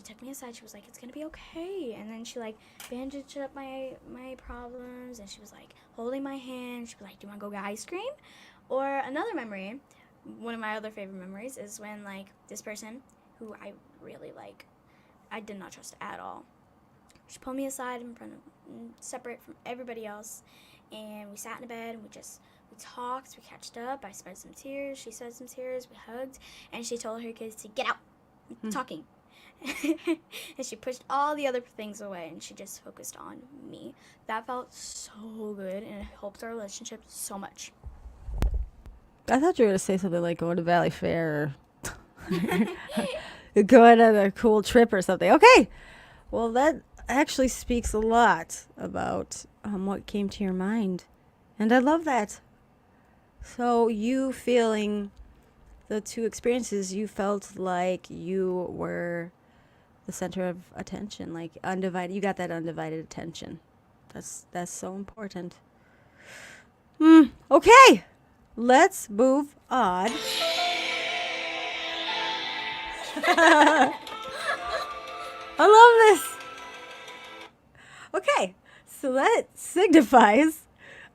took me aside. She was like, it's gonna be okay. And then she like bandaged up my problems, and she was like holding my hand. She was like, do you want to go get ice cream? Or another memory, one of my other favorite memories is when like this person who I really like, I did not trust at all. She pulled me aside separate from everybody else, and we sat in a bed and we talked, we catched up. I spread some tears, she spread some tears, we hugged, and she told her kids to get out, talking. And she pushed all the other things away, and she just focused on me. That felt so good, and it helped our relationship so much. I thought you were going to say something like going to Valley Fair or going on a cool trip or something. Okay. Well, that actually speaks a lot about what came to your mind. And I love that. So you feeling the two experiences, you felt like you were the center of attention, like undivided. You got that undivided attention. That's so important. Okay. Let's move on. I love this. Okay, so that signifies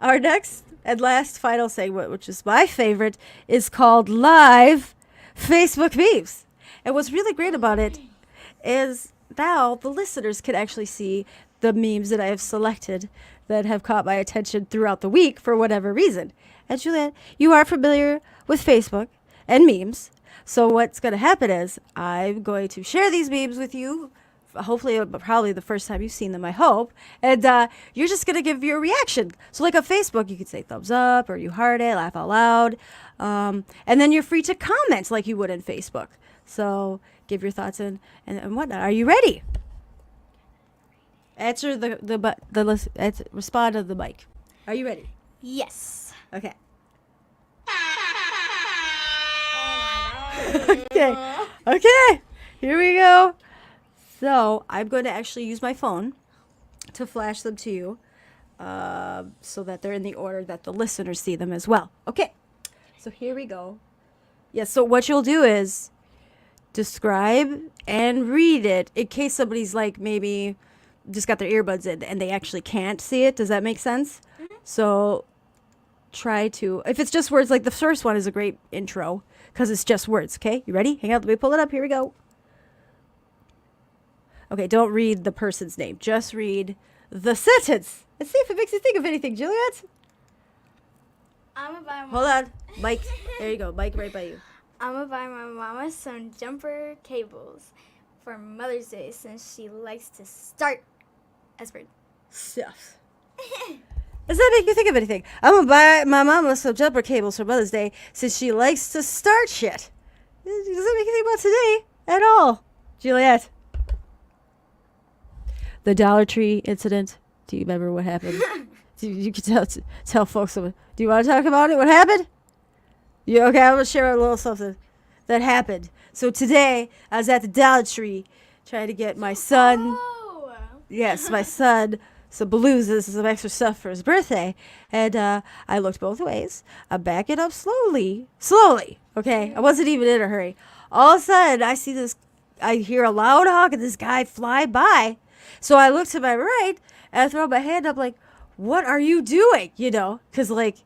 our next and last final segment, which is my favorite, is called Live Facebook Memes. And what's really great about it is now the listeners can actually see the memes that I have selected that have caught my attention throughout the week for whatever reason. And Juliet, you are familiar with Facebook and memes. So what's going to happen is I'm going to share these memes with you. Hopefully, probably the first time you've seen them, I hope. And you're just going to give your reaction. So like on Facebook, you could say thumbs up or you heart it, laugh out loud. And then you're free to comment like you would in Facebook. So give your thoughts and whatnot. Are you ready? Answer respond to the mic. Are you ready? Yes. Okay. Okay. Here we go. So I'm going to actually use my phone to flash them to you so that they're in the order that the listeners see them as well. Okay. So here we go. Yes. So what you'll do is describe and read it in case somebody's like maybe just got their earbuds in and they actually can't see it. Does that make sense? Mm-hmm. So try to, if it's just words, like the first one is a great intro because it's just words. Okay, you ready? Hang on, let me pull it up. Here we go. Okay, don't read the person's name. Just read the sentence. Let's see if it makes you think of anything, Juliet. Hold on. Mike. There you go. Mike right by you. I'm going to buy my mama some jumper cables for Mother's Day since she likes to start S-word. Stuff. Does that make you think of anything? I'm going to buy my mama some jumper cables for Mother's Day since she likes to start shit. Does that make you think about today at all, Juliet? The Dollar Tree incident. Do you remember what happened? You can tell folks. Do you want to talk about it? What happened? Yeah, okay, I'm going to share a little something that happened. So today, I was at the Dollar Tree trying to get my son, my son, some balloons and some extra stuff for his birthday. And I looked both ways. I'm backing up slowly, okay? I wasn't even in a hurry. All of a sudden, I hear a loud honk and this guy fly by. So I look to my right and I throw my hand up like, what are you doing? You know, because like,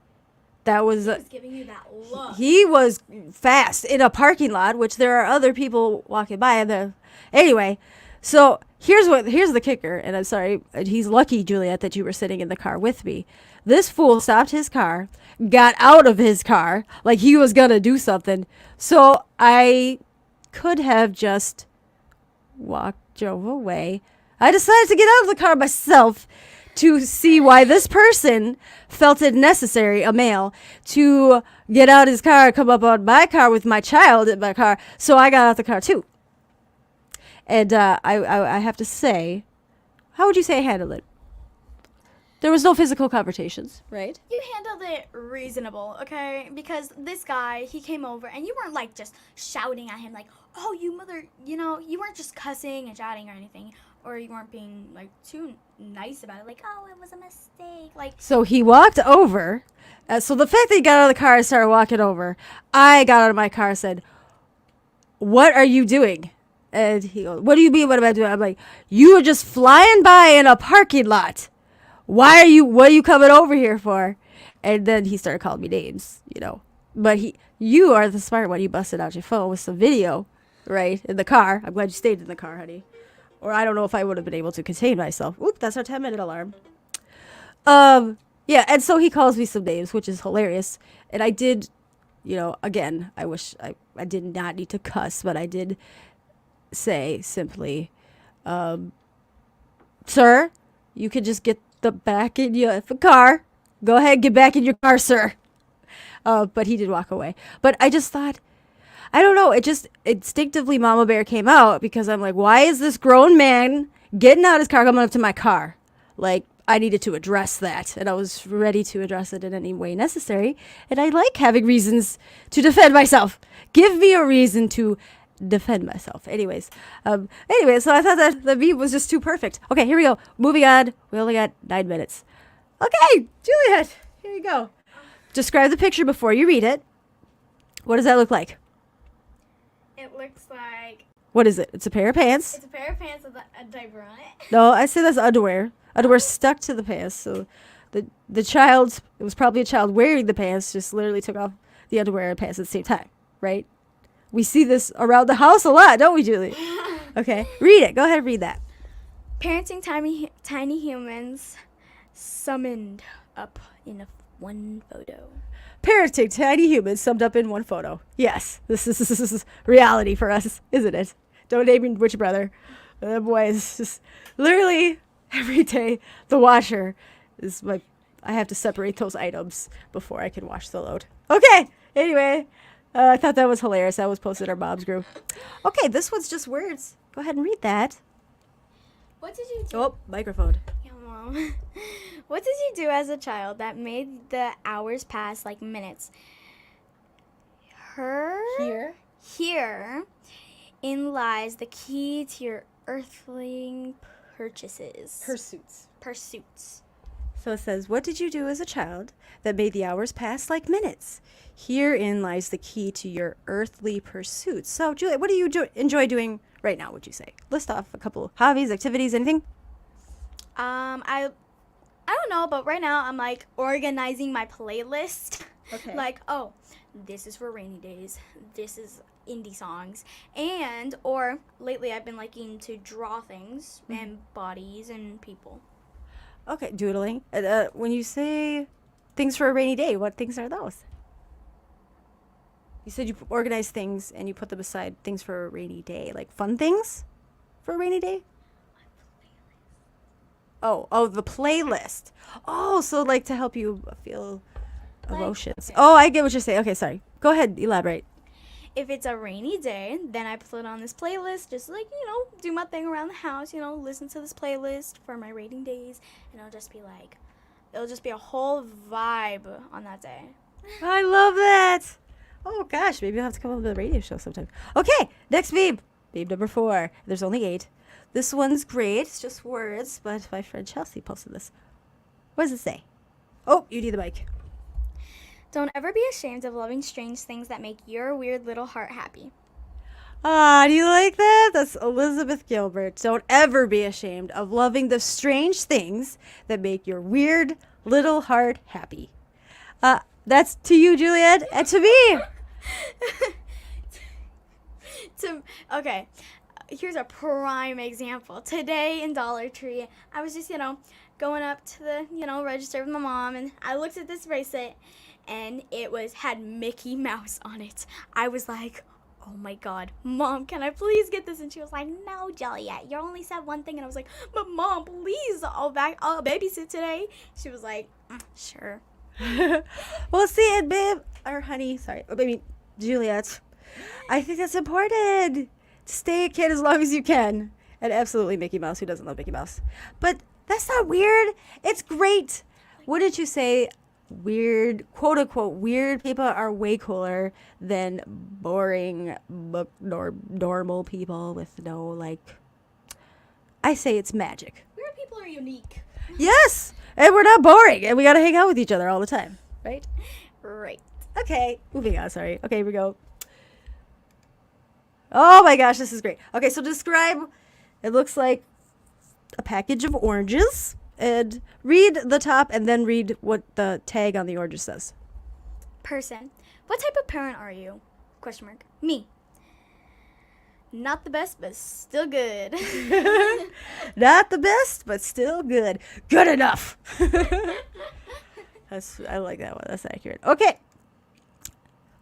that was he was giving you that look. He was fast in a parking lot, which there are other people walking by. And anyway, so here's the kicker. And I'm sorry, he's lucky, Juliet, that you were sitting in the car with me. This fool stopped his car, got out of his car like he was gonna do something. So I could have just drove away. I decided to get out of the car myself to see why this person felt it necessary, a male, to get out his car, come up on my car with my child in my car. So I got out the car too. And I have to say, how would you say I handled it? There was no physical confrontations, right? You handled it reasonable, okay? Because this guy, he came over and you weren't like just shouting at him like, oh, you mother, you weren't just cussing and shouting or anything. Or you weren't being like too nice about it, like, oh, it was a mistake. Like, so he walked over. So the fact that he got out of the car and started walking over, I got out of my car and said, what are you doing? And he goes, what do you mean, what am I doing? I'm like, you were just flying by in a parking lot. What are you coming over here for? And then he started calling me names, But you are the smart one. You busted out your phone with some video, right, in the car. I'm glad you stayed in the car, honey. Or I don't know if I would have been able to contain myself. Oop, that's our 10-minute alarm. Yeah, and so he calls me some names, which is hilarious. And I did, again, I wish I did not need to cuss, but I did say simply, sir, you could just get back in your car. Go ahead, get back in your car, sir. But he did walk away. But I just thought, I don't know. It just instinctively, Mama Bear came out because I'm like, why is this grown man getting out his car, coming up to my car? Like, I needed to address that, and I was ready to address it in any way necessary. And I like having reasons to defend myself. Give me a reason to defend myself. Anyways, so I thought that the beat was just too perfect. Okay, here we go. Moving on. We only got 9 minutes. Okay, Juliet, here you go. Describe the picture before you read it. What does that look like? It looks like What is it? It's a pair of pants. it's a pair of pants with a diaper on it. No, I say that's underwear. Underwear stuck to the pants. So the child, it was probably a child wearing the pants, just literally took off the underwear and pants at the same time, right? We see this around the house a lot, don't we, Julie? Okay, read it. Go ahead and read that. Parenting tiny humans summoned up in one photo. Parenting tiny humans summed up in one photo. Yes, this is reality for us, isn't it? Don't name your witch brother. That boy is just literally every day. The washer is like, I have to separate those items before I can wash the load. Okay, anyway, I thought that was hilarious. That was posted in our mom's group. Okay, this one's just words. Go ahead and read that. What did you do? Oh, microphone. Yeah, Mom. What did you do as a child that made the hours pass like minutes? Here in lies the key to your earthling purchases. Pursuits. So it says, what did you do as a child that made the hours pass like minutes? Herein lies the key to your earthly pursuits. So, Julia, what do you enjoy doing right now, would you say? List off a couple hobbies, activities, anything? I don't know, but right now I'm like organizing my playlist. Okay. Like, oh, this is for rainy days. This is indie songs. And, or lately I've been liking to draw things and bodies and people. Okay, doodling. When you say things for a rainy day, what things are those? You said you organize things and you put them aside, things for a rainy day. Like fun things for a rainy day? Oh, the playlist. Oh, so like to help you feel emotions. Oh, I get what you're saying. Okay, sorry. Go ahead, elaborate. If it's a rainy day, then I put on this playlist, just like, do my thing around the house, listen to this playlist for my rainy days, and it'll just be a whole vibe on that day. I love that. Oh gosh, maybe I'll have to come up with a radio show sometime. Okay, next meme. Meme number 4. There's only 8. This one's great. It's just words, but my friend Chelsea posted this. What does it say? Oh, you need the mic. Don't ever be ashamed of loving strange things that make your weird little heart happy. Ah, do you like that? That's Elizabeth Gilbert. Don't ever be ashamed of loving the strange things that make your weird little heart happy. That's to you, Juliet, and to me. Okay, here's a prime example. Today in Dollar Tree, I was just, going up to the, register with my mom, and I looked at this bracelet, and it had Mickey Mouse on it. I was like, oh my God, Mom, can I please get this? And she was like, no, Juliet, you only said one thing. And I was like, but Mom, please, I'll babysit today. She was like, sure. Well, see it, babe, or honey, sorry, baby, Juliet. I think that's important. Stay a kid as long as you can. And absolutely Mickey Mouse. Who doesn't love Mickey Mouse? But that's not weird. It's great. Wouldn't you say weird, quote unquote, weird people are way cooler than boring, normal people with no, like, I say it's magic. Weird people are unique. Yes. And we're not boring. And we got to hang out with each other all the time. Right? Right. Okay. Moving on. Sorry. Okay, here we go. Oh my gosh, this is great. Okay, so describe, it looks like a package of oranges. And read the top and then read what the tag on the oranges says. Person. What type of parent are you? Question mark. Me. Not the best, but still good. Not the best, but still good. Good enough. I like that one. That's accurate. Okay.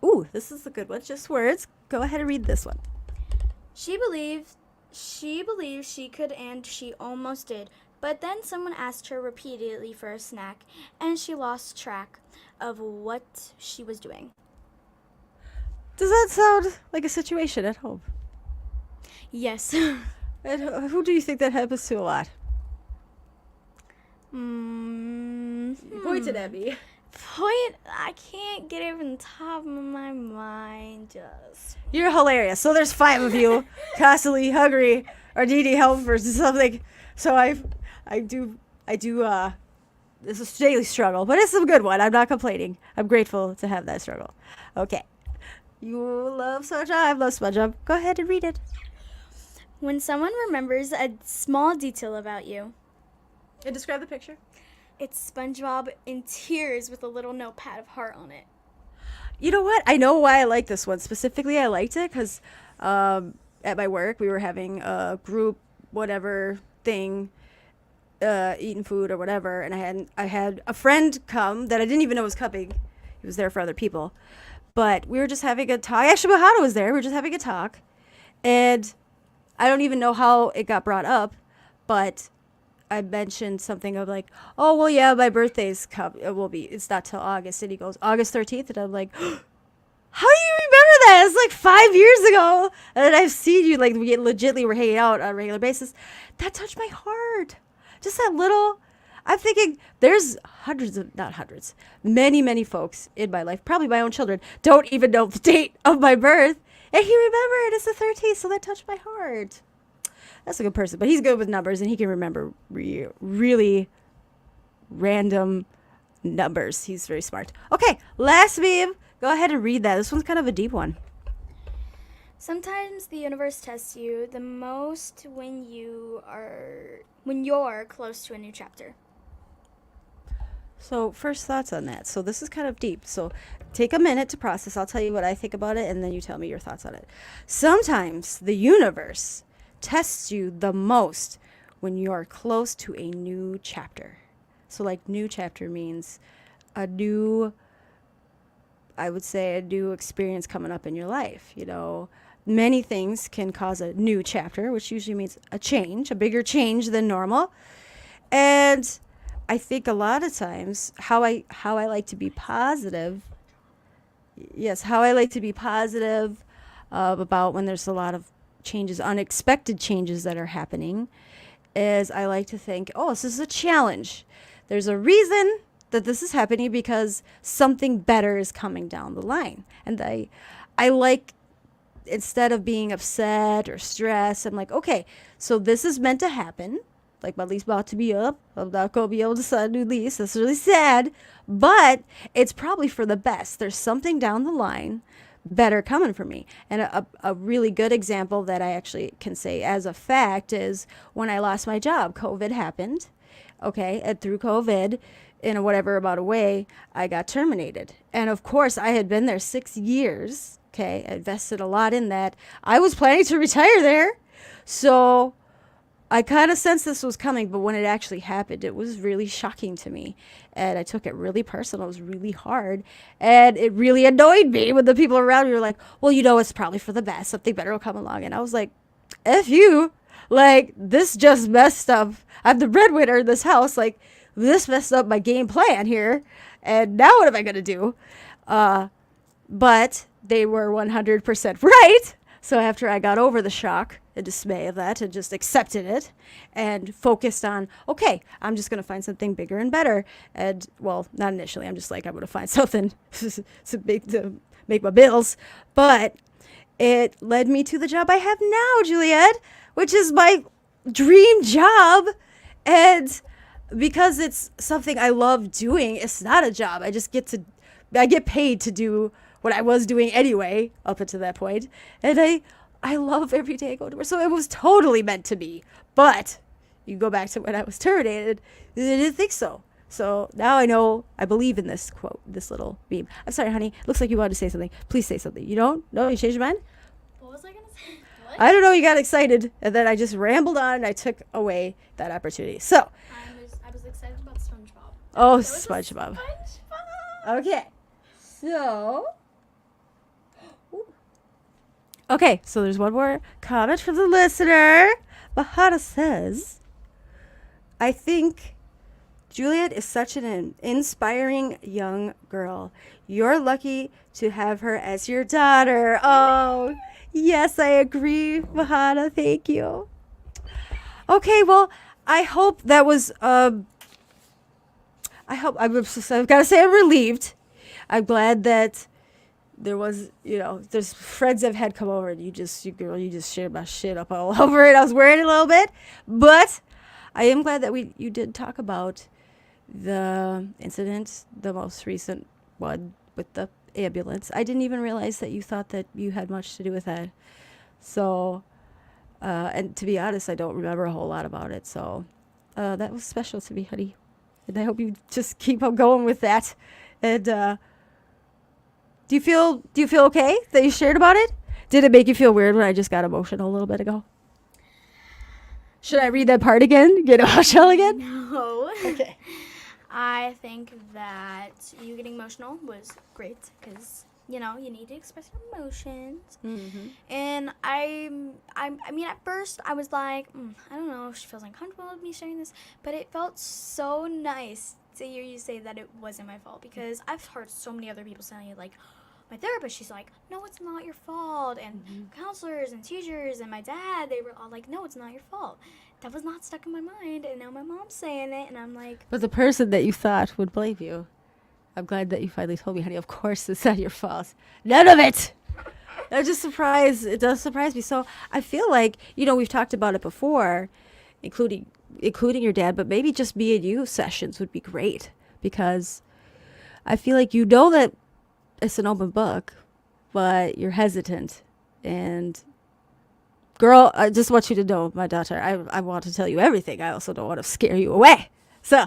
Ooh, this is a good one. Just words. Go ahead and read this one. She believed she could, and she almost did. But then someone asked her repeatedly for a snack, and she lost track of what she was doing. Does that sound like a situation at home? Yes. And who do you think that happens to a lot? You Pointed at me. I can't get it from the top of my mind. Just You're hilarious. So there's 5 of you constantly hungry or needing help or something. So I do this is a daily struggle, but it's a good one. I'm not complaining. I'm grateful to have that struggle. Okay. You love SpongeBob. I love SpongeBob. Go ahead and read it. when someone remembers a small detail about you. And describe the picture. It's SpongeBob in tears with a little notepad of heart on it. You know what? I know why I like this one. Specifically, I liked it because at my work, we were having a group, whatever thing, eating food or whatever. And I had a friend come that I didn't even know was coming. He was there for other people. But we were just having a talk. Actually, Mahado was there. We were just having a talk. And I don't even know how it got brought up, but I mentioned something of like, oh, well, yeah, my birthday's it's not till August. And he goes, August 13th. And I'm like, how do you remember that? It's like 5 years ago. And I've seen you, like, we legitimately were hanging out on a regular basis. That touched my heart. Just that little, I'm thinking there's many, many folks in my life, probably my own children, don't even know the date of my birth. And he remembered it's the 13th, so that touched my heart. That's a good person, but he's good with numbers, and he can remember really random numbers. He's very smart. Okay, last meme. Go ahead and read that. This one's kind of a deep one. Sometimes the universe tests you the most when you're close to a new chapter. So first thoughts on that. So this is kind of deep. So take a minute to process. I'll tell you what I think about it, and then you tell me your thoughts on it. Sometimes the universe tests you the most when you're close to a new chapter. So like new chapter means I would say a new experience coming up in your life. You know, many things can cause a new chapter, which usually means a change, a bigger change than normal. And I think a lot of times how I like to be positive. Yes, how I like to be positive about when there's a lot of changes, unexpected changes that are happening, is I like to think, oh, this is a challenge. There's a reason that this is happening because something better is coming down the line. And I like, instead of being upset or stressed, I'm like, okay, so this is meant to happen. Like my lease about to be up. I'm not going to be able to sign a new lease. That's really sad. But it's probably for the best. There's something down the line better coming for me. And a really good example that I actually can say as a fact is when I lost my job. COVID happened. Okay. And through COVID, in a whatever about a way, I got terminated. And of course, I had been there 6 years. Okay. I invested a lot in that. I was planning to retire there. So I kind of sensed this was coming, but when it actually happened, it was really shocking to me. And I took it really personal. It was really hard. And it really annoyed me when the people around me were like, well, you know, it's probably for the best. Something better will come along. And I was like, F you. Like, this just messed up. I'm the breadwinner in this house. Like, this messed up my game plan here. And now what am I going to do? But they were 100% right. So after I got over the shock and dismay of that and just accepted it and focused on, okay, I'm just going to find something bigger and better. And, well, not initially. I'm just like, I'm going to find something to make my bills. But it led me to the job I have now, Juliet, which is my dream job. And because it's something I love doing, it's not a job. I get paid to do what I was doing anyway, up until that point. And I love every day I go to work. So it was totally meant to be. But you go back to when I was terminated, I didn't think so. So now I know, I believe in this quote, this little meme. I'm sorry, honey. Looks like you wanted to say something. Please say something. You don't? No? You changed your mind? What was I going to say? What? I don't know. You got excited. And then I just rambled on and I took away that opportunity. So. I was excited about SpongeBob. Oh, SpongeBob. Okay. So. Okay, so there's one more comment from the listener. Bahada says, I think Juliet is such an inspiring young girl. You're lucky to have her as your daughter. Oh, yes, I agree, Vahana. Thank you. Okay, well, I hope that was. I've got to say, I'm relieved. I'm glad that there was, there's friends I've had come over and you just shared my shit up all over it. I was worried a little bit, but I am glad that you did talk about the incident, the most recent one with the ambulance. I didn't even realize that you thought that you had much to do with that. So, and to be honest, I don't remember a whole lot about it. So, that was special to me, honey. And I hope you just keep on going with that. And do you feel okay that you shared about it? Did it make you feel weird when I just got emotional a little bit ago? Should I read that part again? Get emotional again? No. Okay. I think that you getting emotional was great because, you need to express your emotions. Mm-hmm. And I mean, at first I was like, I don't know if she feels uncomfortable with me sharing this, but it felt so nice to hear you say that it wasn't my fault because I've heard so many other people saying it, like, my therapist, she's like, no, it's not your fault, and counselors and teachers and my dad, they were all like, no, it's not your fault. That was not stuck in my mind, and now my mom's saying it, and I'm like... But the person that you thought would blame you, I'm glad that you finally told me, honey, of course it's not your fault. None of it! I'm just surprised. It does surprise me. So I feel like, we've talked about it before, including your dad, but maybe just me and you sessions would be great, because I feel like that it's an open book, but you're hesitant. And girl, I just want you to know, my daughter, I want to tell you everything. I also don't want to scare you away. So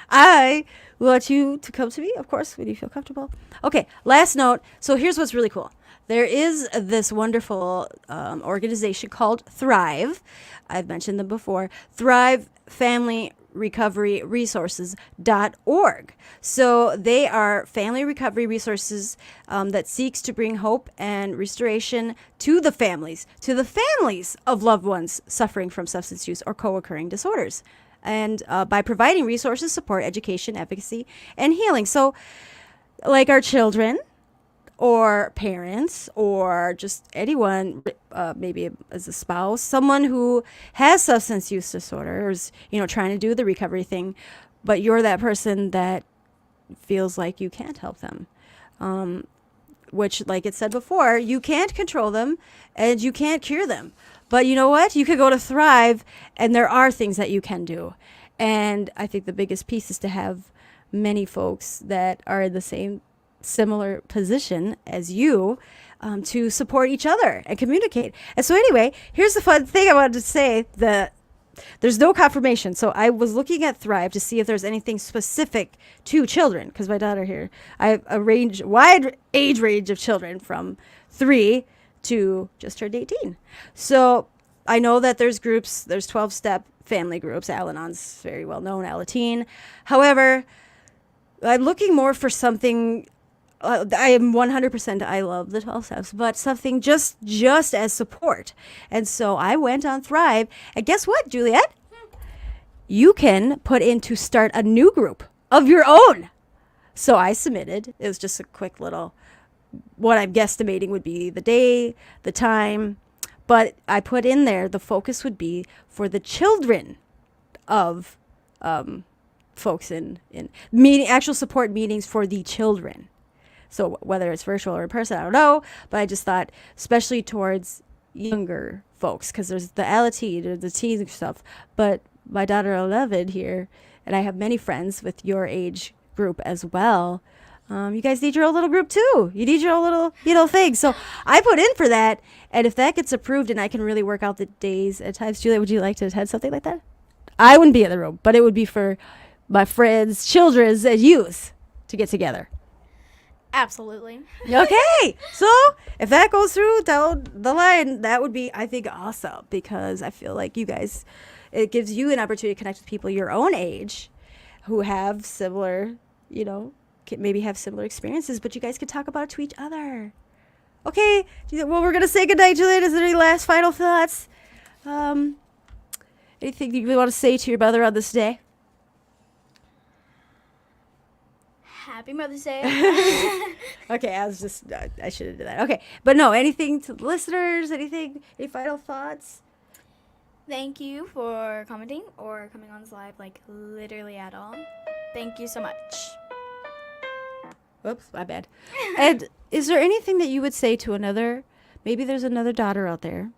I want you to come to me, of course, when you feel comfortable. Okay, last note. So here's what's really cool. There is this wonderful organization called Thrive. I've mentioned them before. Thrive Family Recovery Resources.org. So they are family recovery resources that seeks to bring hope and restoration to the families of loved ones suffering from substance use or co-occurring disorders, and by providing resources, support, education, advocacy, and healing. So like our children or parents or just anyone, maybe as a spouse, someone who has substance use disorder or is, trying to do the recovery thing, but you're that person that feels like you can't help them. Which, like it said before, you can't control them and you can't cure them. But you know what? You could go to Thrive and there are things that you can do. And I think the biggest piece is to have many folks that are in the similar position as you, to support each other and communicate. And so anyway, here's the fun thing I wanted to say, that there's no confirmation. So I was looking at Thrive to see if there's anything specific to children, because my daughter here, I have a wide age range of children from 3 to just turned 18. So I know that there's 12-step family groups. Al-Anon's very well known, Alateen. However, I'm looking more for something. I am 100%. I love the 12 steps, but something just as support. And so I went on Thrive, and guess what, Juliet? You can put in to start a new group of your own. So I submitted. It was just a quick little, what I'm guesstimating would be the day, the time, but I put in there the focus would be for the children of folks in actual support meetings for the children. So whether it's virtual or in person, I don't know. But I just thought, especially towards younger folks, because there's the Alateen or the teen stuff. But my daughter 11 here, and I have many friends with your age group as well. You guys need your own little group too. You need your own little thing. So I put in for that. And if that gets approved and I can really work out the days and times, Julia, would you like to attend something like that? I wouldn't be in the room, but it would be for my friends, children, and youth to get together. Absolutely. Okay. So if that goes through down the line, that would be, I think, awesome, because I feel like you guys, it gives you an opportunity to connect with people your own age who have similar, maybe have similar experiences, but you guys could talk about it to each other. Okay. Well, we're going to say goodnight, Juliet. Is there any last final thoughts? Anything you want to say to your mother on this day? Happy Mother's Day. Okay, I should have done that. Okay, but no, anything to the listeners? Anything? Any final thoughts? Thank you for commenting or coming on this live, like literally at all. Thank you so much. Whoops, my bad. And is there anything that you would say to another, maybe there's another daughter out there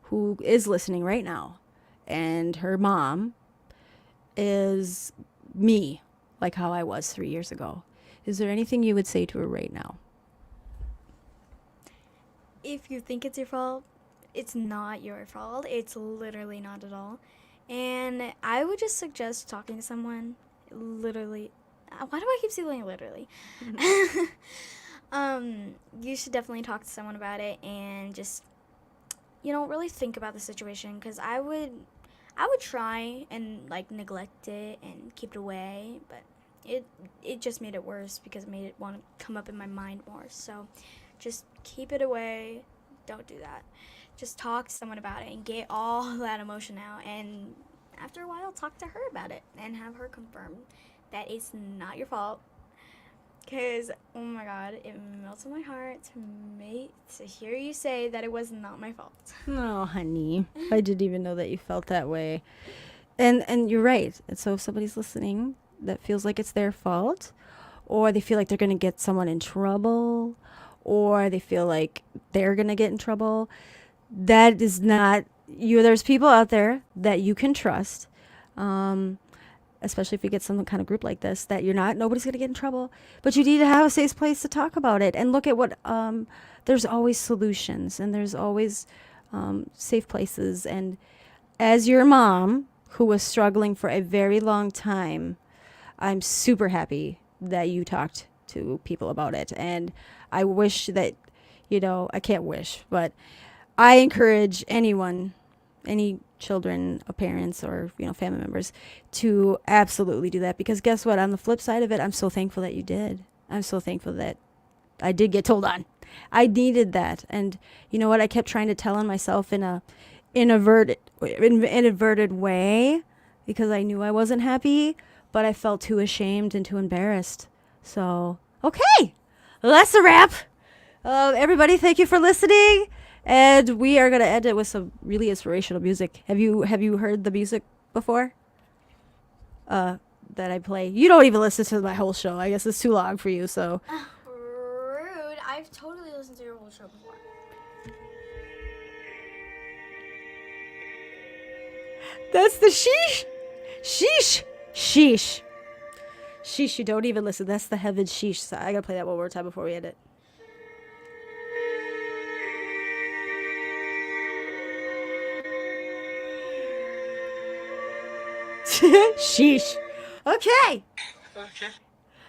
who is listening right now, and her mom is me, like how I was 3 years ago. Is there anything you would say to her right now? If you think it's your fault, it's not your fault. It's literally not at all. And I would just suggest talking to someone. Literally. Why do I keep saying literally? You should definitely talk to someone about it and just, really think about the situation. Because I would try and like neglect it and keep it away, but it just made it worse because it made it want to come up in my mind more. So just keep it away. Don't do that. Just talk to someone about it and get all that emotion out. And after a while, talk to her about it and have her confirm that it's not your fault. Because, oh my God, it melts in my heart to hear you say that it was not my fault. Oh, honey, I didn't even know that you felt that way. And you're right. And so if somebody's listening that feels like it's their fault, or they feel like they're going to get someone in trouble, or they feel like they're going to get in trouble, that is not you. There's people out there that you can trust, especially if you get some kind of group like this, that nobody's going to get in trouble, but you need to have a safe place to talk about it and look at what, there's always solutions, and there's always safe places. And as your mom, who was struggling for a very long time, I'm super happy that you talked to people about it. And I wish that, I can't wish, but I encourage anyone, any children or parents or, family members to absolutely do that. Because guess what? On the flip side of it, I'm so thankful that you did. I'm so thankful that I did get told on. I needed that. And you know what? I kept trying to tell on myself in a inadvertent way because I knew I wasn't happy, but I felt too ashamed and too embarrassed. So, okay, that's a wrap. Everybody, thank you for listening. And we are going to end it with some really inspirational music. Have you heard the music before? That I play. You don't even listen to my whole show. I guess it's too long for you, so. Rude. I've totally listened to your whole show before. That's the sheesh. Sheesh. Sheesh. Sheesh, you don't even listen. That's the heaven sheesh. So I gotta play that one more time before we end it. Sheesh. Okay.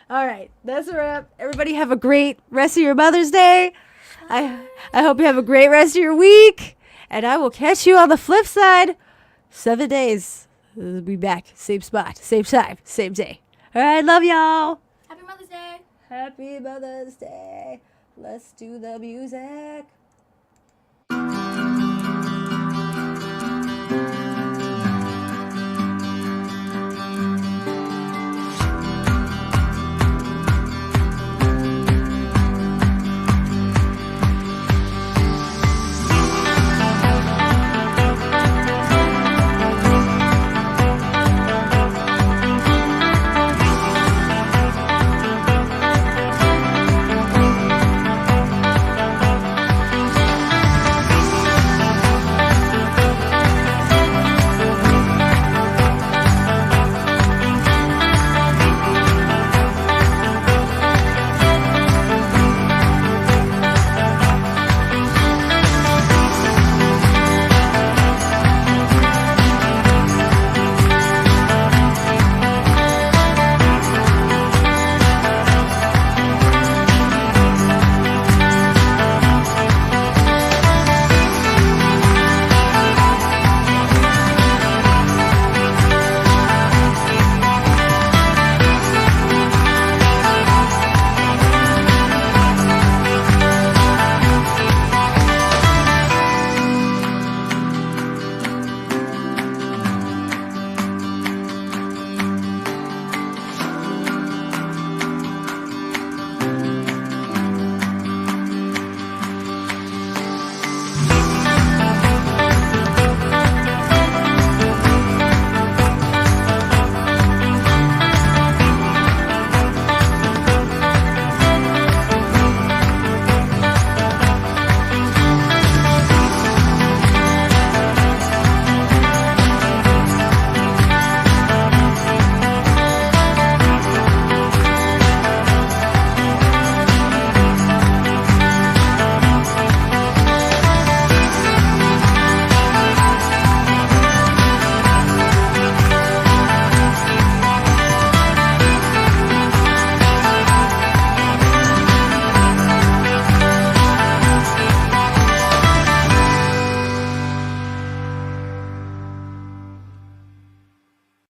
All right. That's a wrap. Everybody have a great rest of your Mother's Day. I hope you have a great rest of your week. And I will catch you on the flip side. 7 days. We'll be back. Same spot. Same time. Same day. All right. Love y'all. Happy Mother's Day. Happy Mother's Day. Let's do the music.